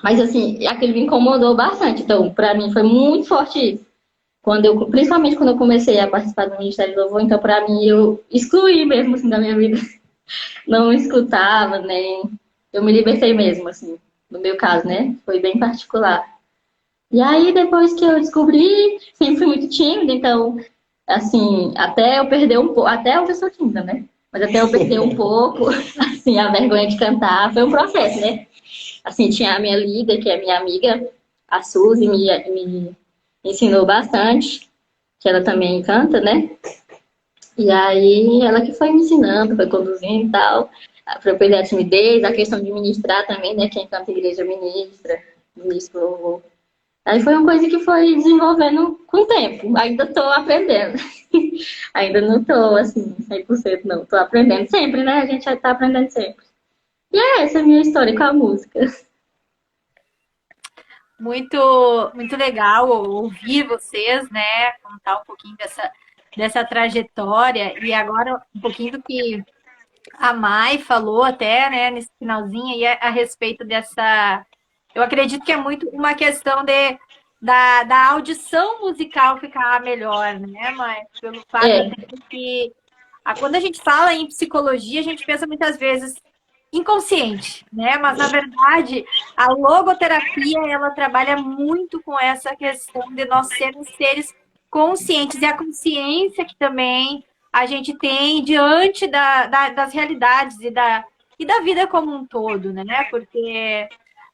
Mas, assim, aquilo me incomodou bastante. Então, pra mim, foi muito forte isso. Principalmente quando eu comecei a participar do Ministério do Louvor, então, pra mim, eu excluí mesmo, assim, da minha vida. Não escutava, nem... Eu me libertei mesmo, assim, no meu caso, né? Foi bem particular. E aí, depois que eu descobri, sempre fui muito tímida, então, assim, até eu perder um pouco... Até eu sou tímida, né? Mas até eu perder um pouco, assim, a vergonha de cantar, foi um processo, né? Assim, tinha a minha líder, que é minha amiga, a Suzy, me ensinou bastante, que ela também canta, né? E aí, ela que foi me ensinando, foi conduzindo e tal, para eu perder a timidez, a questão de ministrar também, né? Quem canta igreja ministra louvor. Aí foi uma coisa que foi desenvolvendo com o tempo, ainda estou aprendendo. Ainda não estou, assim, 100% não, estou aprendendo sempre, né? A gente já está aprendendo sempre. E essa é a minha história com a música. Muito, muito legal ouvir vocês, né? Contar um pouquinho dessa trajetória. E agora um pouquinho do que a Mai falou até, né? Nesse finalzinho aí a respeito dessa... Eu acredito que é muito uma questão da audição musical ficar melhor, né, Mai? Pelo fato de que quando a gente fala em psicologia, a gente pensa muitas vezes inconsciente, né? Mas, na verdade, a logoterapia, ela trabalha muito com essa questão de nós sermos seres conscientes. E a consciência que também a gente tem diante das realidades e da vida como um todo, né? Porque,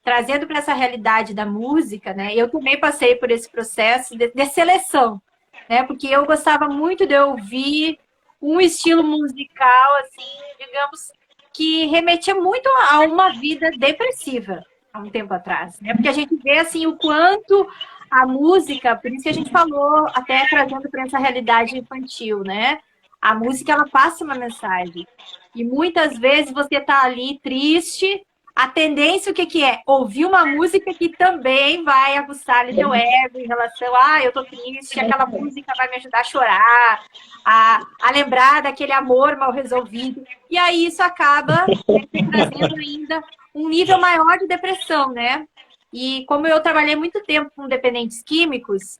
trazendo para essa realidade da música, né? Eu também passei por esse processo de seleção, né? Porque eu gostava muito de ouvir um estilo musical, assim, digamos, que remetia muito a uma vida depressiva há um tempo atrás, né? Porque a gente vê assim o quanto a música, por isso que a gente falou, até trazendo para essa realidade infantil, né? A música, ela passa uma mensagem. E muitas vezes você está ali triste, a tendência o que é? Ouvir uma música que também vai aguçar ali teu ego em relação a eu tô triste, aquela música vai me ajudar a chorar, a lembrar daquele amor mal resolvido. E aí isso acaba trazendo ainda um nível maior de depressão, né? E como eu trabalhei muito tempo com dependentes químicos,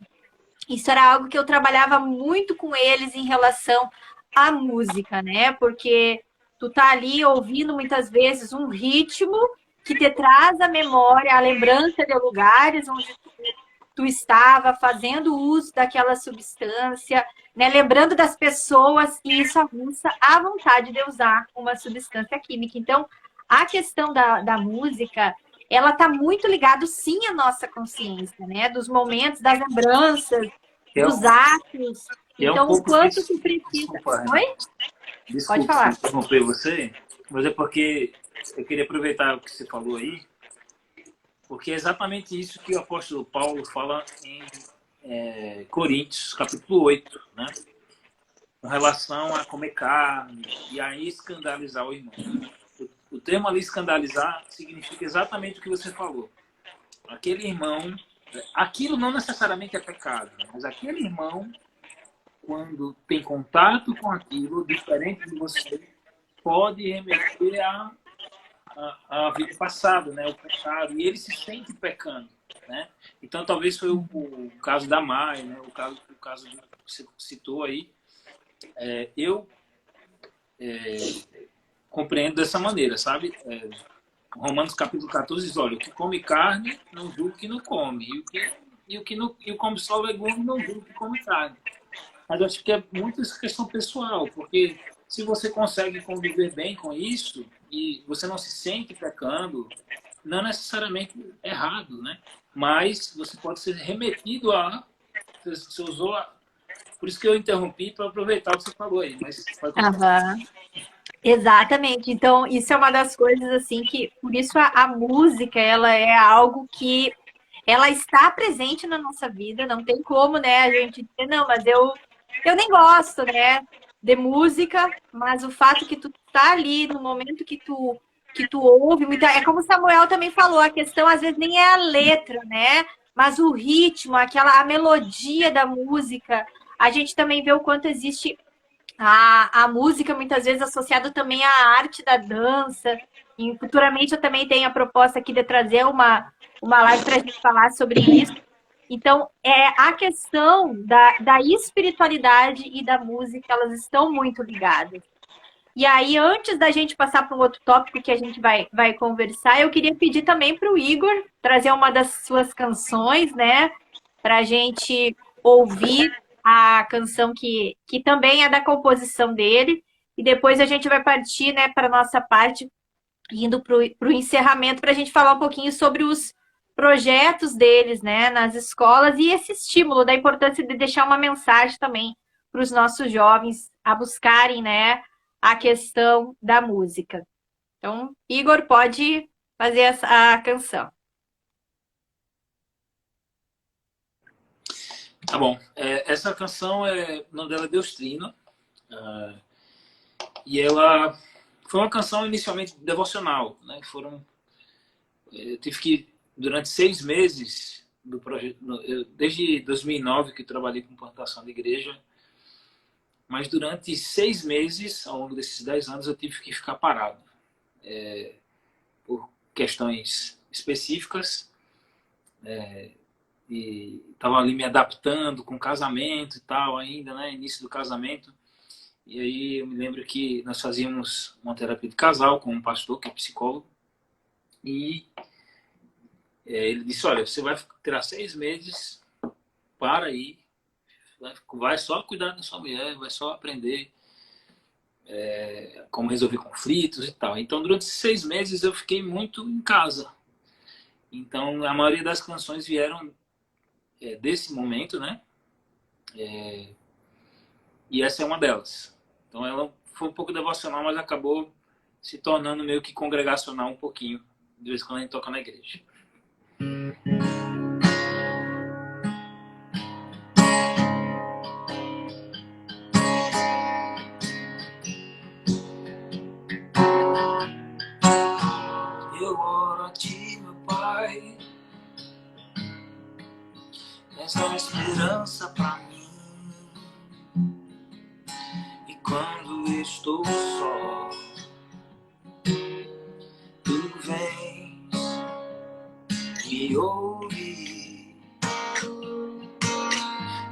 isso era algo que eu trabalhava muito com eles em relação à música, né? Porque tu tá ali ouvindo muitas vezes um ritmo que te traz a memória, a lembrança de lugares onde tu estava fazendo uso daquela substância, né? Lembrando das pessoas, e isso aguça a vontade de usar uma substância química. Então, a questão da música, ela está muito ligada, sim, à nossa consciência, né? Dos momentos, das lembranças, dos atos. É um Então, o pouco quanto disso. tu precisa... Desculpa, Oi? Pode desculpa falar. interromper você, mas é porque eu queria aproveitar o que você falou aí, porque é exatamente isso que o apóstolo Paulo fala em Coríntios, capítulo 8, né? Com relação a comer carne e a escandalizar o irmão. O termo ali, escandalizar, significa exatamente o que você falou. Aquele irmão, aquilo não necessariamente é pecado, mas aquele irmão, quando tem contato com aquilo, diferente de você, pode remeter a vida passada, né? O pecado, e ele se sente pecando, né? Então, talvez foi o caso da Mai, né? O caso que você citou aí. Eu compreendo dessa maneira, sabe? Romanos capítulo 14 diz, olha, o que come carne, não julga o que não come, e o que come só legume, não julga o que come carne. Mas eu acho que é muito essa questão pessoal, porque se você consegue conviver bem com isso e você não se sente pecando, não necessariamente errado, né? Mas você pode ser remetido a... Você usou por isso que eu interrompi para aproveitar o que você falou aí. Mas Exatamente. Então, isso é uma das coisas, assim, que... Por isso a música, ela é algo que... Ela está presente na nossa vida, não tem como, né, a gente dizer, não, mas eu nem gosto, né, de música, mas o fato que tu tá ali no momento que tu ouve, é como o Samuel também falou, a questão às vezes nem é a letra, né, mas o ritmo, a melodia da música, a gente também vê o quanto existe a música muitas vezes associada também à arte da dança, e futuramente eu também tenho a proposta aqui de trazer uma live para a gente falar sobre isso. Então, a questão da espiritualidade e da música, elas estão muito ligadas. E aí, antes da gente passar para um outro tópico que a gente vai conversar, eu queria pedir também para o Igor trazer uma das suas canções, né? Para a gente ouvir a canção que também é da composição dele. E depois a gente vai partir, né, para a nossa parte, indo para o encerramento, para a gente falar um pouquinho sobre os projetos deles, né, nas escolas e esse estímulo da importância de deixar uma mensagem também para os nossos jovens a buscarem, né, a questão da música. Então, Igor, pode fazer a canção. Tá bom. Essa canção, o nome dela é Deustrina. E ela foi uma canção inicialmente devocional, né? Eu tive que, durante 6 meses do projeto, desde 2009 que eu trabalhei com plantação de igreja, mas durante 6 meses, ao longo desses 10 anos, eu tive que ficar parado. Por questões específicas, e estava ali me adaptando com casamento e tal ainda, né? Início do casamento. E aí eu me lembro que nós fazíamos uma terapia de casal com um pastor que é psicólogo. E ele disse, olha, você vai tirar 6 meses para aí, vai só cuidar da sua mulher, vai só aprender como resolver conflitos e tal. Então durante 6 meses eu fiquei muito em casa. Então a maioria das canções vieram desse momento, né? E essa é uma delas. Então ela foi um pouco devocional, mas acabou se tornando meio que congregacional um pouquinho, de vez em quando a gente toca na igreja. Eu oro a ti, meu Pai, essa é uma esperança pra mim. E quando estou só, tu vens me ouvir.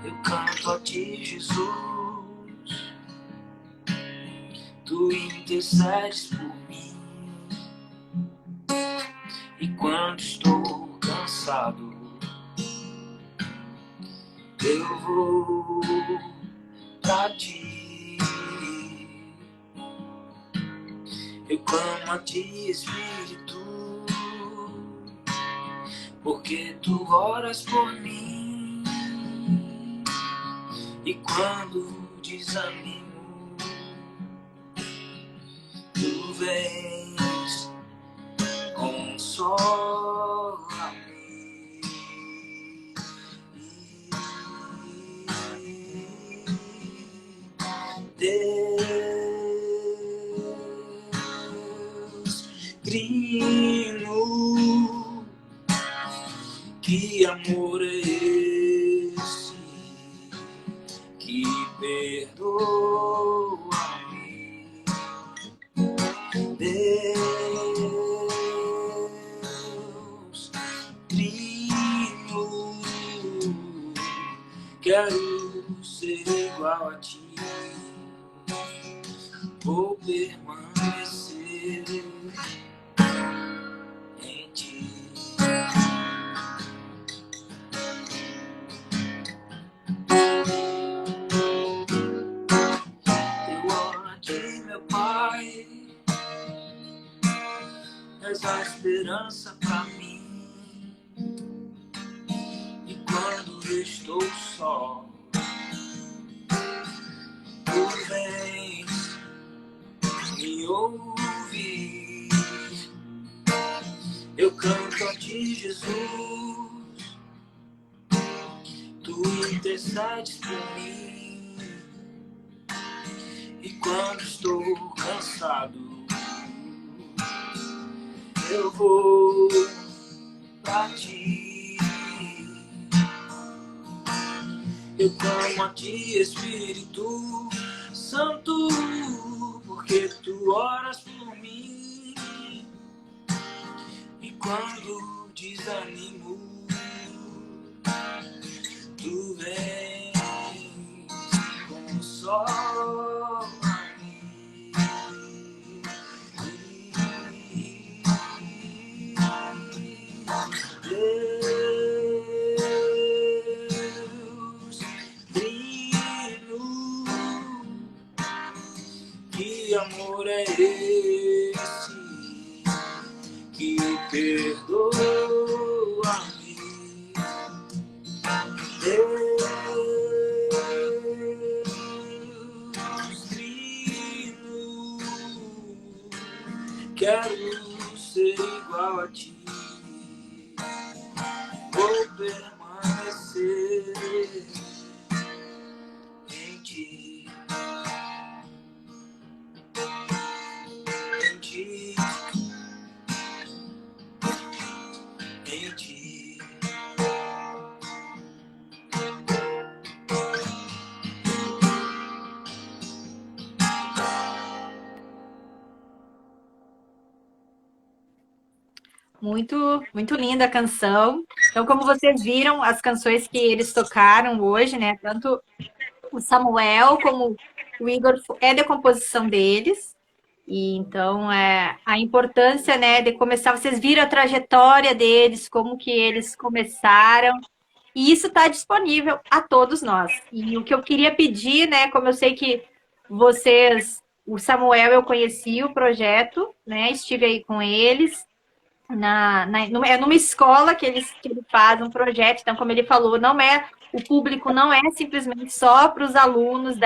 Eu canto a ti, Jesus, tu intercedes por mim. E quando estou cansado, eu vou pra ti. Eu clamo a ti, Espírito, porque tu oras por mim. E quando desanimo, tu vens, consola-me. Deus trino, que amor é esse que perdoa-me? Deus trino, quero ser igual a ti, vou permanecer em ti. Eu oro a ti, meu Pai, és a esperança pra mim. E quando estou só, tu vens me ouvir. Eu canto a ti, Jesus, tu intercedes por mim. E quando estou cansado, eu vou pra ti. Eu clamo a ti, Espírito Santo, porque tu oras por mim. E quando desanimo, tu vens, consola-me. Deus trino, que amor é esse que perdoa-me? Deus trino, quero ser igual a ti, vou permanecer em ti, em ti, em ti. Muito linda a canção. Então, como vocês viram, as canções que eles tocaram hoje, né? Tanto o Samuel como o Igor é da composição deles. E então a importância, né, de começar, vocês viram a trajetória deles, como que eles começaram, e isso está disponível a todos nós. E o que eu queria pedir, né, como eu sei que vocês, o Samuel, eu conheci o projeto, né, estive aí com eles, numa escola que ele faz um projeto, então, como ele falou, o público não é simplesmente só para os alunos,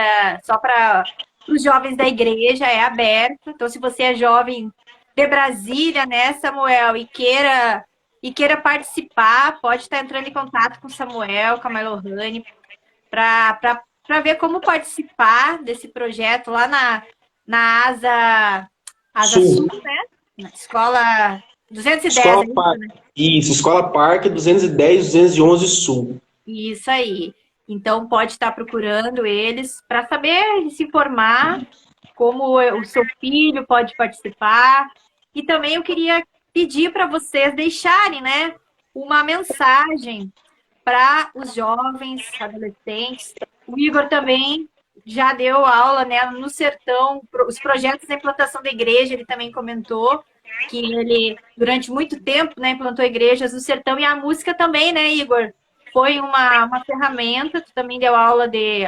só para os jovens da igreja, é aberto. Então, se você é jovem de Brasília, né, Samuel, e queira participar, pode estar entrando em contato com o Samuel, com a Malohane, para ver como participar desse projeto lá na Asa Sul, né? Na escola 210. Escola Parque. Né? Isso, Escola Parque 210, 211 Sul. Isso aí. Então, pode estar procurando eles para saber, se informar como o seu filho pode participar. E também eu queria pedir para vocês deixarem, né, uma mensagem para os jovens, adolescentes. O Igor também já deu aula, né, no Sertão, os projetos da implantação da igreja, ele também comentou que ele, durante muito tempo, né, implantou igrejas no Sertão, e a música também, né, Igor? foi uma ferramenta, tu também deu aula de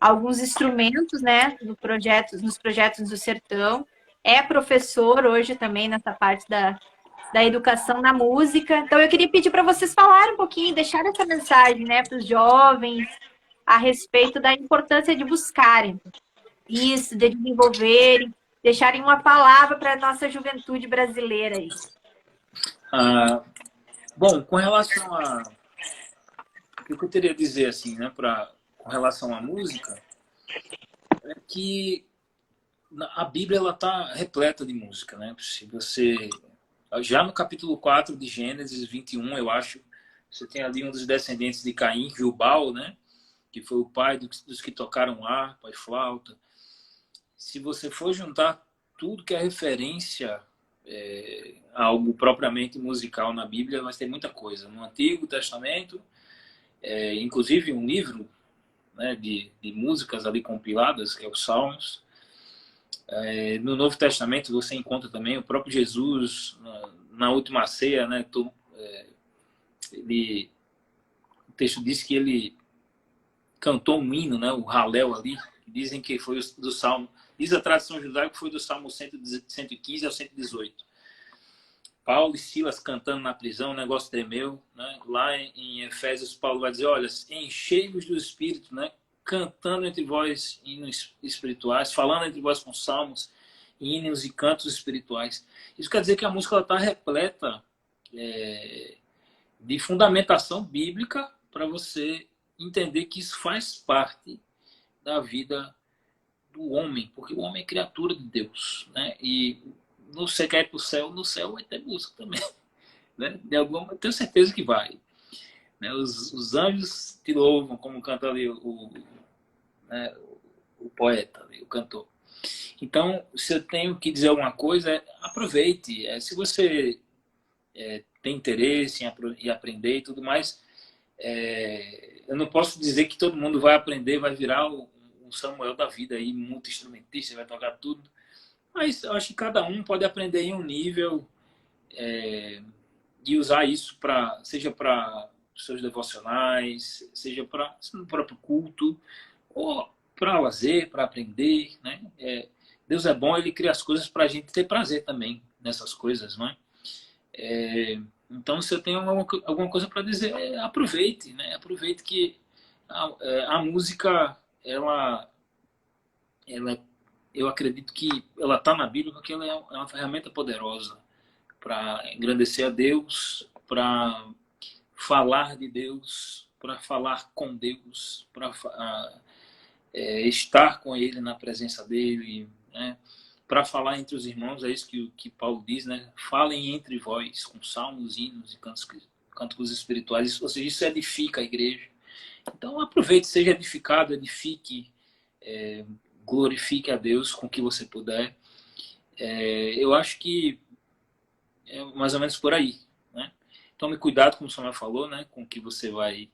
alguns instrumentos, né, nos projetos do Sertão. É professor hoje também nessa parte da educação na música. Então, eu queria pedir para vocês falarem um pouquinho, deixar essa mensagem, né, para os jovens a respeito da importância de buscarem isso, de desenvolverem, deixarem uma palavra para a nossa juventude brasileira aí. Bom, com relação a... O que eu teria a dizer, assim, né, com relação à música, é que a Bíblia ela está repleta de música, né? Se você... Já no capítulo 4 de Gênesis 21, eu acho, você tem ali um dos descendentes de Caim, Jubal, né? Que foi o pai dos que tocaram harpa e flauta. Se você for juntar tudo que é referência a algo propriamente musical na Bíblia, vai ter muita coisa. No Antigo Testamento, inclusive um livro, né, de músicas ali compiladas, que é os Salmos. No Novo Testamento você encontra também o próprio Jesus na última ceia, né? O texto diz que ele cantou um hino, né? O Halel ali, dizem que foi do Salmo, diz a tradição judaica que foi do Salmo 115 ao 118. Paulo e Silas cantando na prisão, o negócio tremeu, né? Lá em Efésios, Paulo vai dizer, olha, enchei-vos do Espírito, né? Cantando entre vós hinos espirituais, falando entre vós com salmos, hinos e cantos espirituais. Isso quer dizer que a música está repleta de fundamentação bíblica para você entender que isso faz parte da vida do homem, porque o homem é criatura de Deus, né? E você quer ir para o céu, no céu vai ter música também, né? De alguma, tenho certeza que vai. Né? Os anjos te louvam, como canta ali o poeta, o cantor. Então, se eu tenho que dizer alguma coisa, aproveite. Se você tem interesse em aprender e tudo mais, eu não posso dizer que todo mundo vai aprender, vai virar o Samuel da vida, aí, muito instrumentista, vai tocar tudo. Mas eu acho que cada um pode aprender em um nível e usar isso seja para seus devocionais, seja para o próprio culto, ou para lazer, para aprender, né? Deus é bom, ele cria as coisas para a gente ter prazer também nessas coisas, não é? Então, se eu tenho alguma coisa para dizer, aproveite, né? Aproveite que a música, eu acredito que ela está na Bíblia porque ela é uma ferramenta poderosa para engrandecer a Deus, para falar de Deus, para falar com Deus, para estar com Ele, na presença dEle, né? Para falar entre os irmãos, é isso que Paulo diz, né? Falem entre vós com salmos, hinos e cânticos espirituais, ou seja, isso edifica a igreja. Então aproveite, seja edificado, edifique, glorifique a Deus com o que você puder. Eu acho que é mais ou menos por aí, né? Tome cuidado, como o Samuel falou, né? Com o que você vai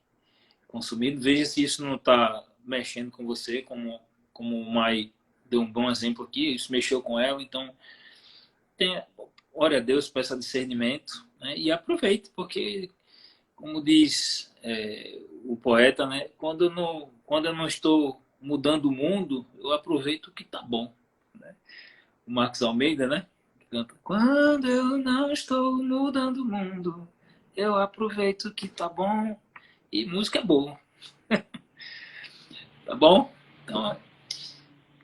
consumindo. Veja se isso não está mexendo com você, como o Mai deu um bom exemplo aqui, isso mexeu com ela. Então, ore a Deus, peça discernimento, né? E aproveite, porque, como diz o poeta, né? Quando eu não estou mudando o mundo, eu aproveito o que está bom, né? O Marcos Almeida, né? Canta, quando eu não estou mudando o mundo, eu aproveito o que está bom. E música é boa. Tá bom? Então,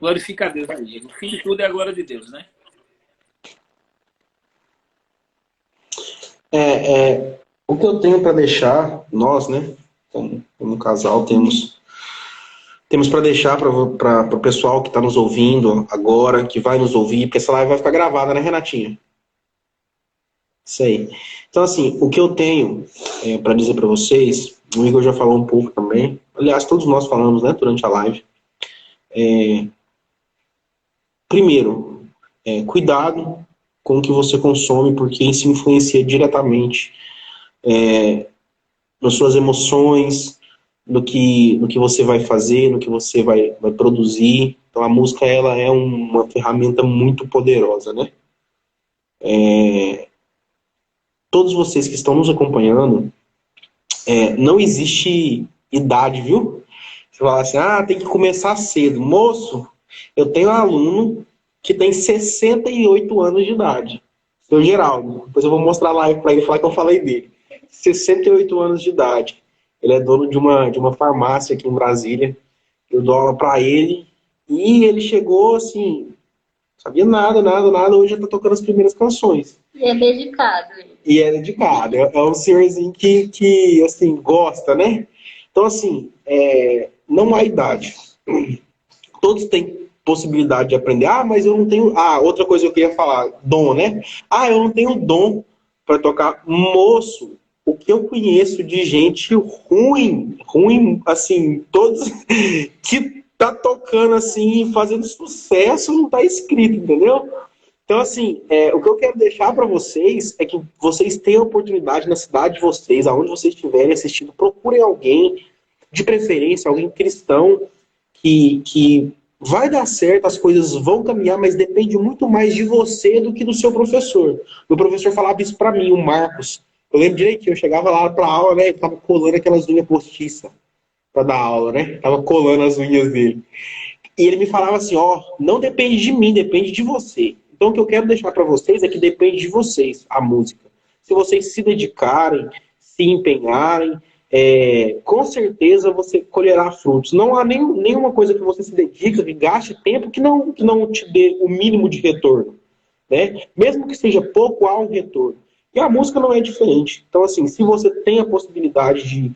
glorifica a Deus aí. O fim de tudo é a glória de Deus, né? O que eu tenho para deixar, nós, né, como casal, temos para deixar para o pessoal que está nos ouvindo agora, que vai nos ouvir, porque essa live vai ficar gravada, né, Renatinha? Isso aí. Então, assim, o que eu tenho para dizer para vocês, o Igor já falou um pouco também, aliás, todos nós falamos, né, durante a live. Primeiro, cuidado com o que você consome, porque isso influencia diretamente nas suas emoções, no que você vai fazer, no que você vai produzir. Então a música, ela é uma ferramenta muito poderosa, né? Todos vocês que estão nos acompanhando, não existe idade, viu? Você fala assim, tem que começar cedo. Moço, eu tenho um aluno que tem 68 anos de idade. Seu Geraldo. Depois eu vou mostrar lá para ele falar que eu falei dele. 68 anos de idade. Ele é dono de uma farmácia aqui em Brasília. Eu dou aula para ele. E ele chegou assim, sabia nada, nada, nada. Hoje já tá tocando as primeiras canções. E é dedicado. E é dedicado. É um senhorzinho que assim, gosta, né? Então, assim, não há idade. Todos têm possibilidade de aprender. Mas eu não tenho... outra coisa que eu queria falar. Dom, né? Eu não tenho dom para tocar. Moço, o que eu conheço de gente ruim, assim, todos que tá tocando assim, fazendo sucesso, não tá escrito, entendeu? Então, assim, o que eu quero deixar para vocês é que vocês tenham a oportunidade na cidade de vocês, aonde vocês estiverem assistindo, procurem alguém, de preferência, alguém cristão, que vai dar certo, as coisas vão caminhar, mas depende muito mais de você do que do seu professor. Meu professor falava isso para mim, o Marcos. Eu lembro direitinho, eu chegava lá pra aula, né, ele tava colando aquelas unhas postiças para dar aula, né? Tava colando as unhas dele. E ele me falava assim, não depende de mim, depende de você. Então o que eu quero deixar para vocês é que depende de vocês, a música. Se vocês se dedicarem, se empenharem, com certeza você colherá frutos. Não há nenhuma coisa que você se dedica, que gaste tempo, que não te dê o mínimo de retorno. Né? Mesmo que seja pouco, há um retorno. E a música não é diferente. Então, assim, se você tem a possibilidade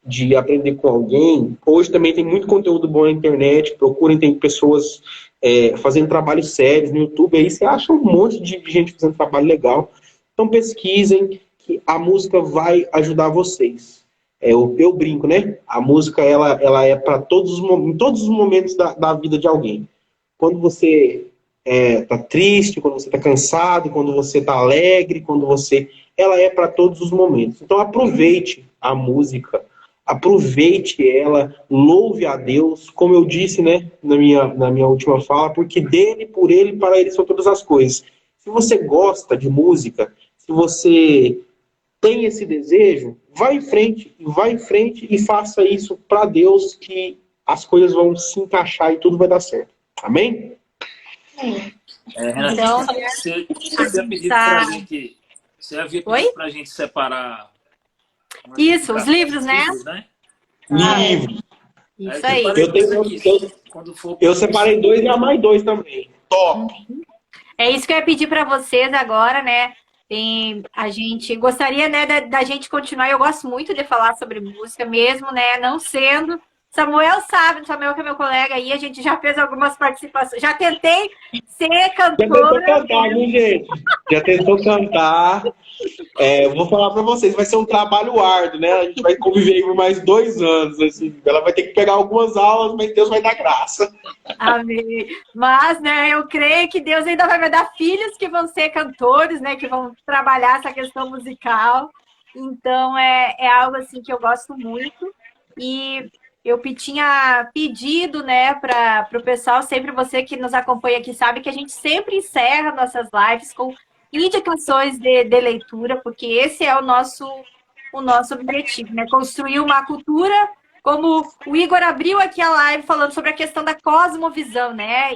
de aprender com alguém, hoje também tem muito conteúdo bom na internet, procurem, tem pessoas fazendo trabalhos sérios no YouTube, aí você acha um monte de gente fazendo trabalho legal. Então pesquisem, que a música vai ajudar vocês. Eu brinco, né? A música, ela é para em todos os momentos da vida de alguém. Quando você tá triste, quando você tá cansado, quando você tá alegre, ela é para todos os momentos. Então aproveite a música, aproveite ela, louve a Deus, como eu disse, né, na minha última fala, porque dele, por ele, para ele são todas as coisas. Se você gosta de música, se você tem esse desejo, vá em frente e faça isso para Deus, que as coisas vão se encaixar e tudo vai dar certo. Amém? Então, você havia pedido pra gente, pra gente separar isso, os livros, né? Livro. Isso aí. Eu separei 2 e há mais 2 também. Top! É isso que eu ia pedir para vocês agora, né? A gente gostaria, né, da gente continuar. Eu gosto muito de falar sobre música mesmo, né? Não sendo. Samuel sabe, Samuel que é meu colega aí, a gente já fez algumas participações. Já tentei ser cantora. Já tentou cantar, viu, gente? Já tentou cantar. Eu vou falar pra vocês, vai ser um trabalho árduo, né? A gente vai conviver por mais 2 anos. Assim. Ela vai ter que pegar algumas aulas, mas Deus vai dar graça. Amém. Mas, né, eu creio que Deus ainda vai me dar filhos que vão ser cantores, né? Que vão trabalhar essa questão musical. Então, é algo assim que eu gosto muito. E eu tinha pedido, né, para o pessoal, sempre você que nos acompanha aqui sabe que a gente sempre encerra nossas lives com indicações de leitura, porque esse é o nosso objetivo, né? Construir uma cultura, como o Igor abriu aqui a live falando sobre a questão da cosmovisão, né?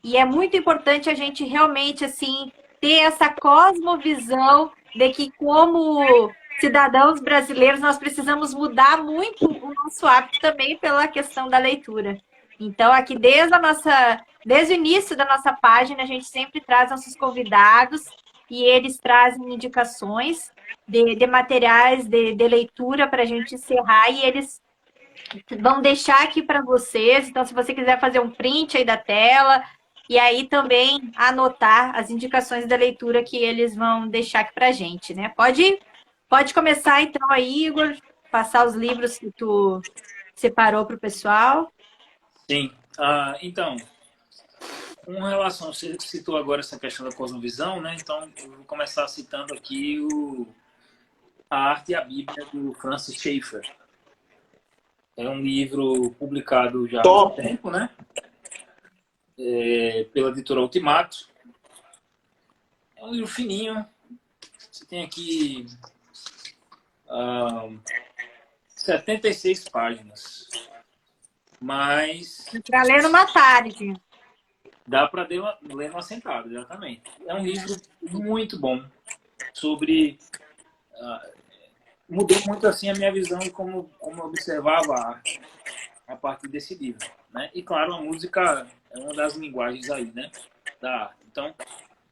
E é muito importante a gente realmente, assim, ter essa cosmovisão de que como cidadãos brasileiros, nós precisamos mudar muito o nosso hábito também pela questão da leitura. Então, aqui desde o início da nossa página, a gente sempre traz nossos convidados e eles trazem indicações de materiais de leitura para a gente encerrar e eles vão deixar aqui para vocês. Então, se você quiser fazer um print aí da tela e aí também anotar as indicações da leitura que eles vão deixar aqui para a gente, né? Pode começar, então, aí, Igor, passar os livros que tu separou para o pessoal. Sim. Então, com relação, você citou agora essa questão da cosmovisão, né? Então, eu vou começar citando aqui A Arte e a Bíblia, do Francis Schaeffer. É um livro publicado já há muito tempo, né? Pela editora Ultimato. É um livro fininho. Você tem aqui 76 páginas. Mas Para ler numa tarde. dá para ler numa sentada, exatamente. É um livro muito bom sobre... mudou muito assim a minha visão de como eu observava a arte a partir desse livro, né? E claro, a música é uma das linguagens aí, né, da arte. Então,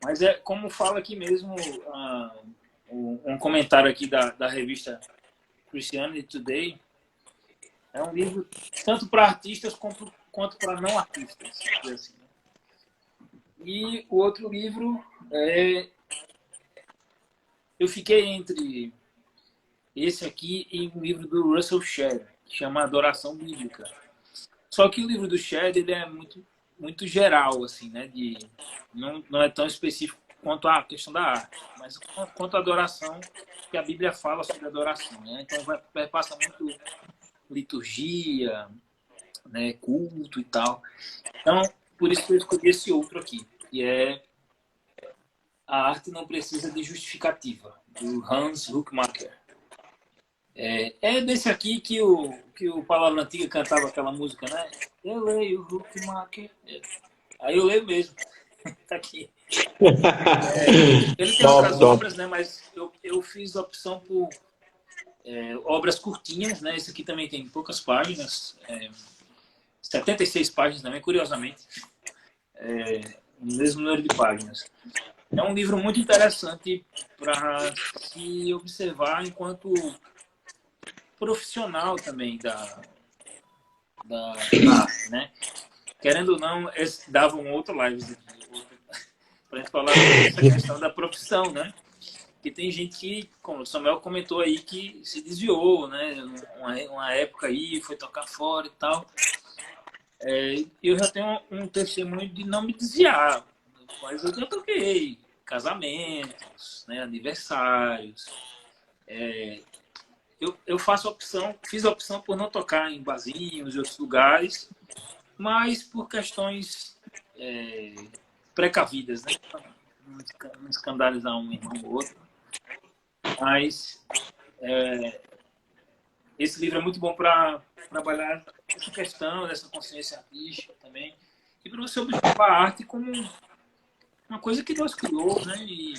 mas é como fala aqui mesmo um comentário aqui da revista Christianity Today, é um livro tanto para artistas quanto para não artistas, assim, né? E o outro livro eu fiquei entre esse aqui e um livro do Russell Shedd, que chama Adoração Bíblica. Só que o livro do Shedd, ele é muito geral, assim, né? Não é tão específico quanto a questão da arte, mas quanto a adoração, que a Bíblia fala sobre adoração, né? Então passa muito liturgia, né? Culto e tal. Então, por isso que eu escolhi esse outro aqui, que é A Arte Não Precisa de Justificativa, do Hans Huckmacher. É desse aqui que o Palavra Antiga cantava aquela música, né? Eu leio o Huckmacher. Aí eu leio mesmo. Tá aqui. Ele tem outras obras, né? Mas eu fiz a opção por obras curtinhas, né? Esse aqui também tem poucas páginas. 76 páginas também, curiosamente. O mesmo número de páginas. É um livro muito interessante para se observar enquanto profissional também da arte, né? Querendo ou não, eles davam outro live para a gente falar sobre essa questão da profissão, né? Que tem gente que, como o Samuel comentou aí, que se desviou, né? Uma época aí, foi tocar fora e tal. Eu já tenho um testemunho de não me desviar, mas eu toquei casamentos, né? Aniversários. Eu fiz a opção por não tocar em barzinhos e outros lugares, mas por questões precavidas, né? Não escandalizar um irmão ou outro. Mas esse livro é muito bom para trabalhar essa questão, dessa consciência artística também, e para você observar a arte como uma coisa que Deus criou, né? E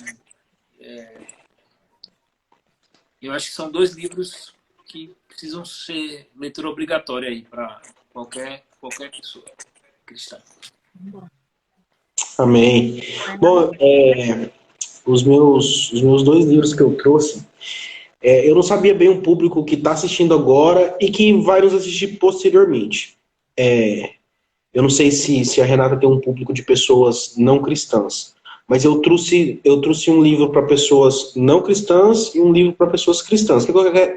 eu acho que são dois livros que precisam ser leitura obrigatória aí para qualquer pessoa cristã. Amém. Bom, os meus dois livros que eu trouxe, eu não sabia bem o público que está assistindo agora e que vai nos assistir posteriormente. Eu não sei se a Renata tem um público de pessoas não cristãs, mas eu trouxe um livro para pessoas não cristãs e um livro para pessoas cristãs. O que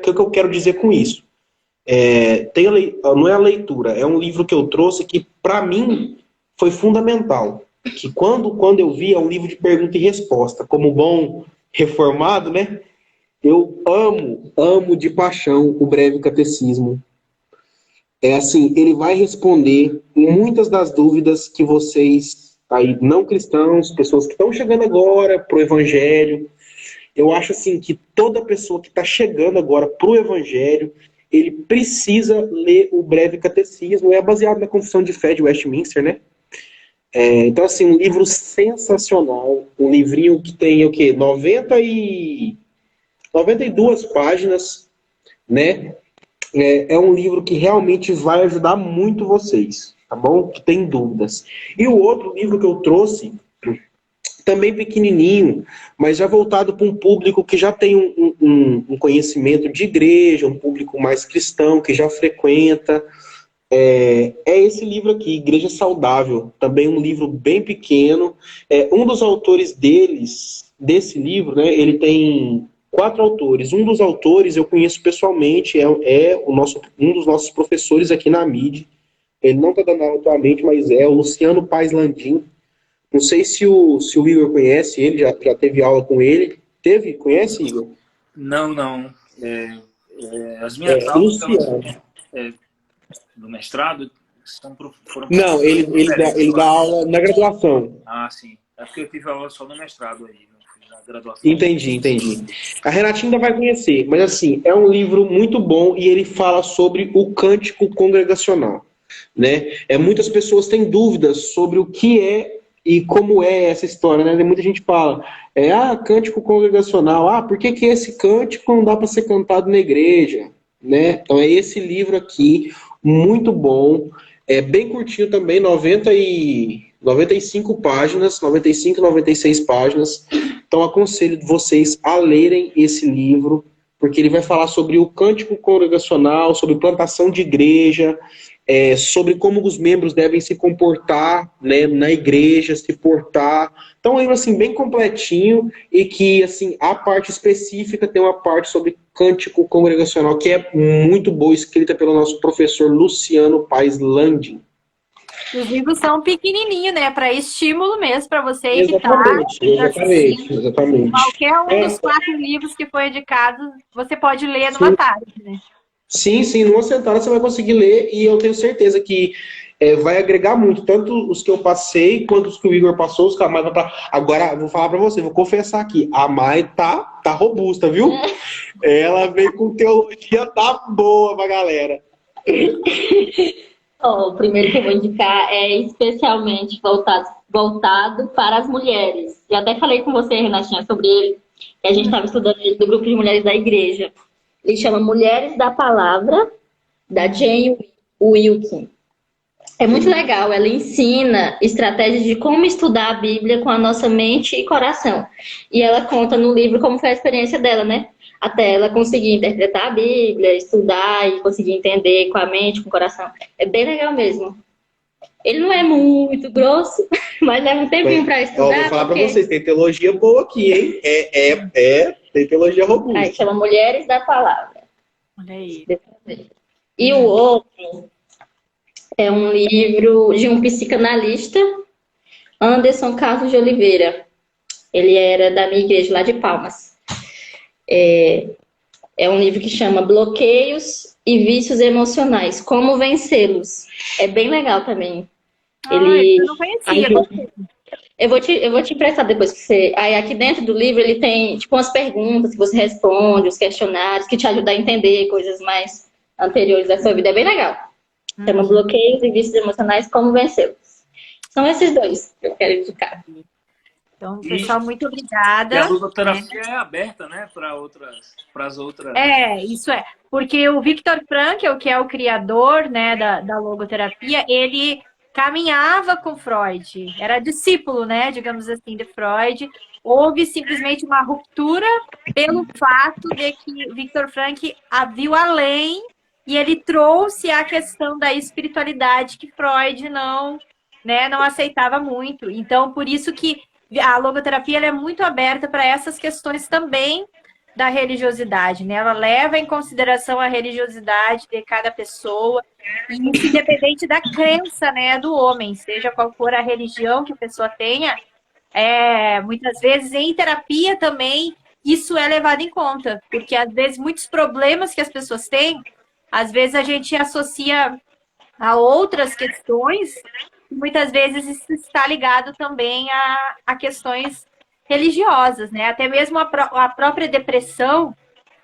eu quero dizer com isso? Não é a leitura, é um livro que eu trouxe que, para mim, foi fundamental. Que quando eu vi, é um livro de pergunta e resposta. Como bom reformado, né? Eu amo de paixão o Breve Catecismo. Assim, ele vai responder muitas das dúvidas que vocês aí, não cristãos, pessoas que estão chegando agora pro Evangelho. Eu acho assim que toda pessoa que está chegando agora pro Evangelho, ele precisa ler o Breve Catecismo. É baseado na Confissão de Fé de Westminster, né? Então, assim, um livro sensacional. Um livrinho que tem, o quê? 92 páginas, né? É um livro que realmente vai ajudar muito vocês, tá bom? Que tem dúvidas. E o outro livro que eu trouxe, também pequenininho, mas já voltado para um público que já tem um conhecimento de igreja, um público mais cristão, que já frequenta. É esse livro aqui, Igreja Saudável, também um livro bem pequeno. Um dos autores desse livro, né, ele tem 4 autores. Um dos autores eu conheço pessoalmente, um dos nossos professores aqui na MID. Ele não está dando aula atualmente, mas é o Luciano Paes Landim. Não sei se o Igor conhece ele, já teve aula com ele. Conhece, Igor? Não. As minhas aulas no mestrado foram... Não, ele dá aula na graduação. Ah, sim. É porque eu tive aula só no mestrado aí, não fiz nada. graduação. Entendi. A Renatinha ainda vai conhecer, mas assim, é um livro muito bom e ele fala sobre o cântico congregacional, né? Muitas pessoas têm dúvidas sobre o que é e como é essa história, né? Muita gente fala, cântico congregacional, por que esse cântico não dá para ser cantado na igreja, né? Então é esse livro aqui, muito bom, bem curtinho também, 95 páginas, 95, 96 páginas. Então aconselho vocês a lerem esse livro, porque ele vai falar sobre o cântico congregacional, sobre plantação de igreja, sobre como os membros devem se comportar, né, na igreja, se portar. Então é um livro assim, bem completinho e que assim, a parte específica tem uma parte sobre cântico congregacional que é muito boa, escrita pelo nosso professor Luciano Paes Landim. Os livros são pequenininhos, né? Para estímulo mesmo, para você evitar. Exatamente. Qualquer um dos 4 livros que foi indicado, você pode ler numa tarde, né? Sim, numa sentada você vai conseguir ler e eu tenho certeza que vai agregar muito, tanto os que eu passei, quanto os que o Igor passou, os que a Mai vai para. Agora, vou falar para você, vou confessar aqui, a Mai tá robusta, viu? Ela veio com teologia, tá boa pra galera. O primeiro que eu vou indicar é especialmente voltado para as mulheres. Já até falei com você, Renatinha, sobre ele, que a gente estava estudando ele do grupo de mulheres da igreja. Ele chama Mulheres da Palavra, da Jane Wilkin. É muito legal, ela ensina estratégias de como estudar a Bíblia com a nossa mente e coração. E ela conta no livro como foi a experiência dela, né? Até ela conseguir interpretar a Bíblia, estudar e conseguir entender com a mente, com o coração. É bem legal mesmo. Ele não é muito grosso, mas leva um tempinho para estudar. Vou falar para vocês, tem teologia boa aqui, hein? Tem teologia robusta. Aí chama Mulheres da Palavra. Olha aí. E o outro é um livro de um psicanalista, Anderson Carlos de Oliveira. Ele era da minha igreja lá de Palmas. É um livro que chama Bloqueios e Vícios Emocionais, Como Vencê-los. É bem legal também. Eu não conhecia. Eu vou te emprestar depois que você. Aí aqui dentro do livro ele tem tipo umas perguntas que você responde, os questionários que te ajudam a entender coisas mais anteriores da sua vida. É bem legal. Chama Bloqueios e Vícios Emocionais, Como Vencê-los. São esses dois que eu quero indicar. Então, pessoal, muito obrigada. E a ludoterapia é aberta, né, para as outras. Isso é. Porque o Viktor Frankl, que é o criador, né, da logoterapia, ele caminhava com Freud, era discípulo, né, digamos assim, de Freud. Houve simplesmente uma ruptura pelo fato de que Viktor Frankl viu além e ele trouxe a questão da espiritualidade que Freud não aceitava muito. Então, por isso que a logoterapia ela é muito aberta para essas questões também da religiosidade, né? Ela leva em consideração a religiosidade de cada pessoa, e isso independente da crença, né, do homem, seja qual for a religião que a pessoa tenha, muitas vezes em terapia também isso é levado em conta, porque às vezes muitos problemas que as pessoas têm, às vezes a gente associa a outras questões, muitas vezes isso está ligado também a questões religiosas, né? Até mesmo a própria depressão,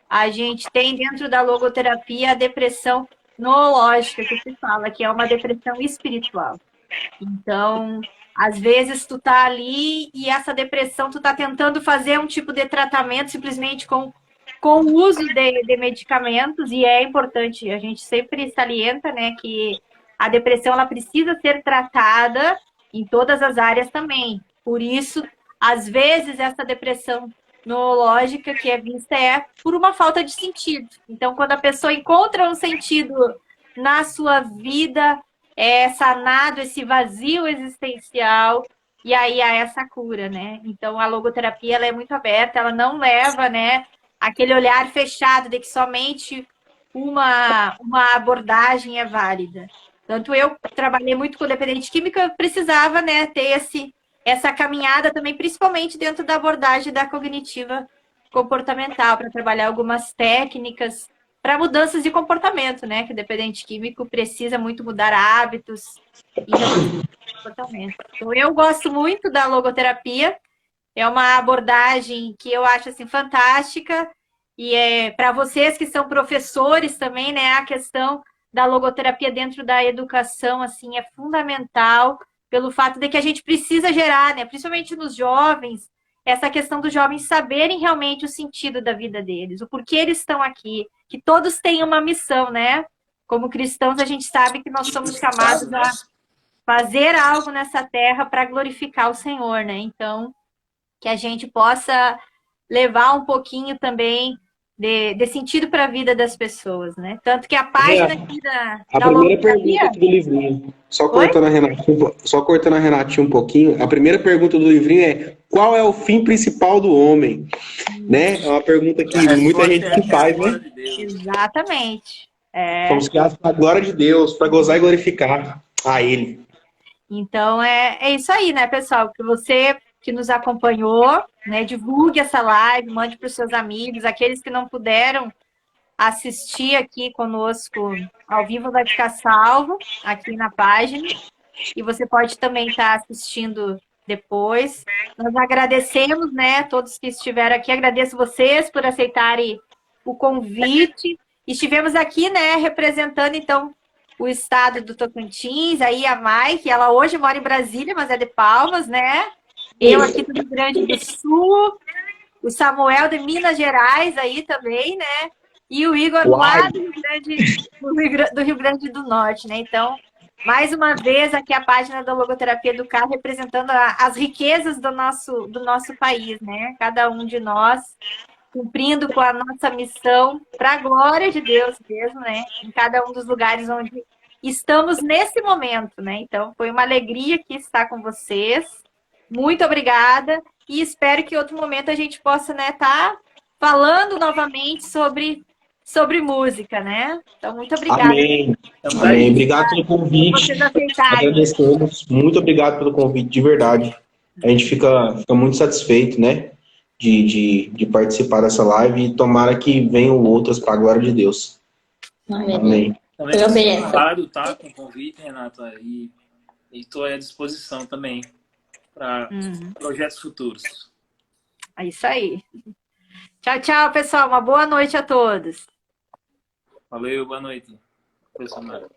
a gente tem dentro da logoterapia a depressão noológica, que se fala, que é uma depressão espiritual. Então, às vezes tu tá ali e essa depressão, tu tá tentando fazer um tipo de tratamento simplesmente com o uso de medicamentos, e é importante, a gente sempre salienta, né, que a depressão ela precisa ser tratada em todas as áreas também. Por isso, às vezes, essa depressão noológica que é vista é por uma falta de sentido. Então, quando a pessoa encontra um sentido na sua vida, é sanado esse vazio existencial, e aí há essa cura, né? Então, a logoterapia ela é muito aberta, ela não leva, né, aquele olhar fechado de que somente uma abordagem é válida. Tanto eu trabalhei muito com dependente químico, eu precisava, né, ter essa caminhada também, principalmente dentro da abordagem da cognitiva comportamental, para trabalhar algumas técnicas para mudanças de comportamento, né? Que o dependente químico precisa muito mudar hábitos e comportamento. Então, eu gosto muito da logoterapia É uma abordagem que eu acho assim fantástica e para vocês que são professores também, né, a questão da logoterapia dentro da educação assim é fundamental pelo fato de que a gente precisa gerar, né, principalmente nos jovens, essa questão dos jovens saberem realmente o sentido da vida deles, o porquê eles estão aqui, que todos têm uma missão, né? Como cristãos, a gente sabe que nós somos chamados a fazer algo nessa terra para glorificar o Senhor, né? Então, que a gente possa levar um pouquinho também de sentido para a vida das pessoas, né? Tanto que a página aqui A da primeira pergunta logoterapia... aqui do livrinho, Oi? só cortando a Renatinha um pouquinho, a primeira pergunta do livrinho é: qual é o fim principal do homem? Né? É uma pergunta que A muita resposta gente é se a faz, glória né? de Deus. Exatamente. Somos criados para a glória de Deus, para gozar e glorificar a Ele. Então, é isso aí, né, pessoal? Que você que nos acompanhou, né, divulgue essa live, mande para os seus amigos, aqueles que não puderam assistir aqui conosco ao vivo vai ficar salvo aqui na página e você pode também estar assistindo depois. Nós agradecemos, né, todos que estiveram aqui, agradeço vocês por aceitarem o convite. Estivemos aqui, né, representando então o estado do Tocantins, aí a Mai, que ela hoje mora em Brasília, mas é de Palmas, né? Eu aqui do Rio Grande do Sul, o Samuel de Minas Gerais aí também, né? E o Igor lá Uai! do Rio Grande do Norte, né? Então, mais uma vez aqui a página da Logoterapia do Carro representando as riquezas do nosso país, né? Cada um de nós cumprindo com a nossa missão para a glória de Deus mesmo, né? Em cada um dos lugares onde estamos nesse momento, né? Então, foi uma alegria aqui estar com vocês. Muito obrigada e espero que em outro momento a gente possa, né, tá falando novamente sobre música, né? Então, muito obrigada Amém. Estamos Amém. aí. Obrigado pelo por convite. vocês aceitarem. Agradecemos. Muito obrigado pelo convite, de verdade. A gente fica muito satisfeito, né? De participar dessa live e tomara que venham outras para a glória de Deus. Amém. Também Eu estou benção. honrado, tá, com o convite, Renata, e estou à disposição também para projetos futuros. É isso aí. Tchau, tchau, pessoal. Uma boa noite a todos. Valeu, boa noite. Professor Mário.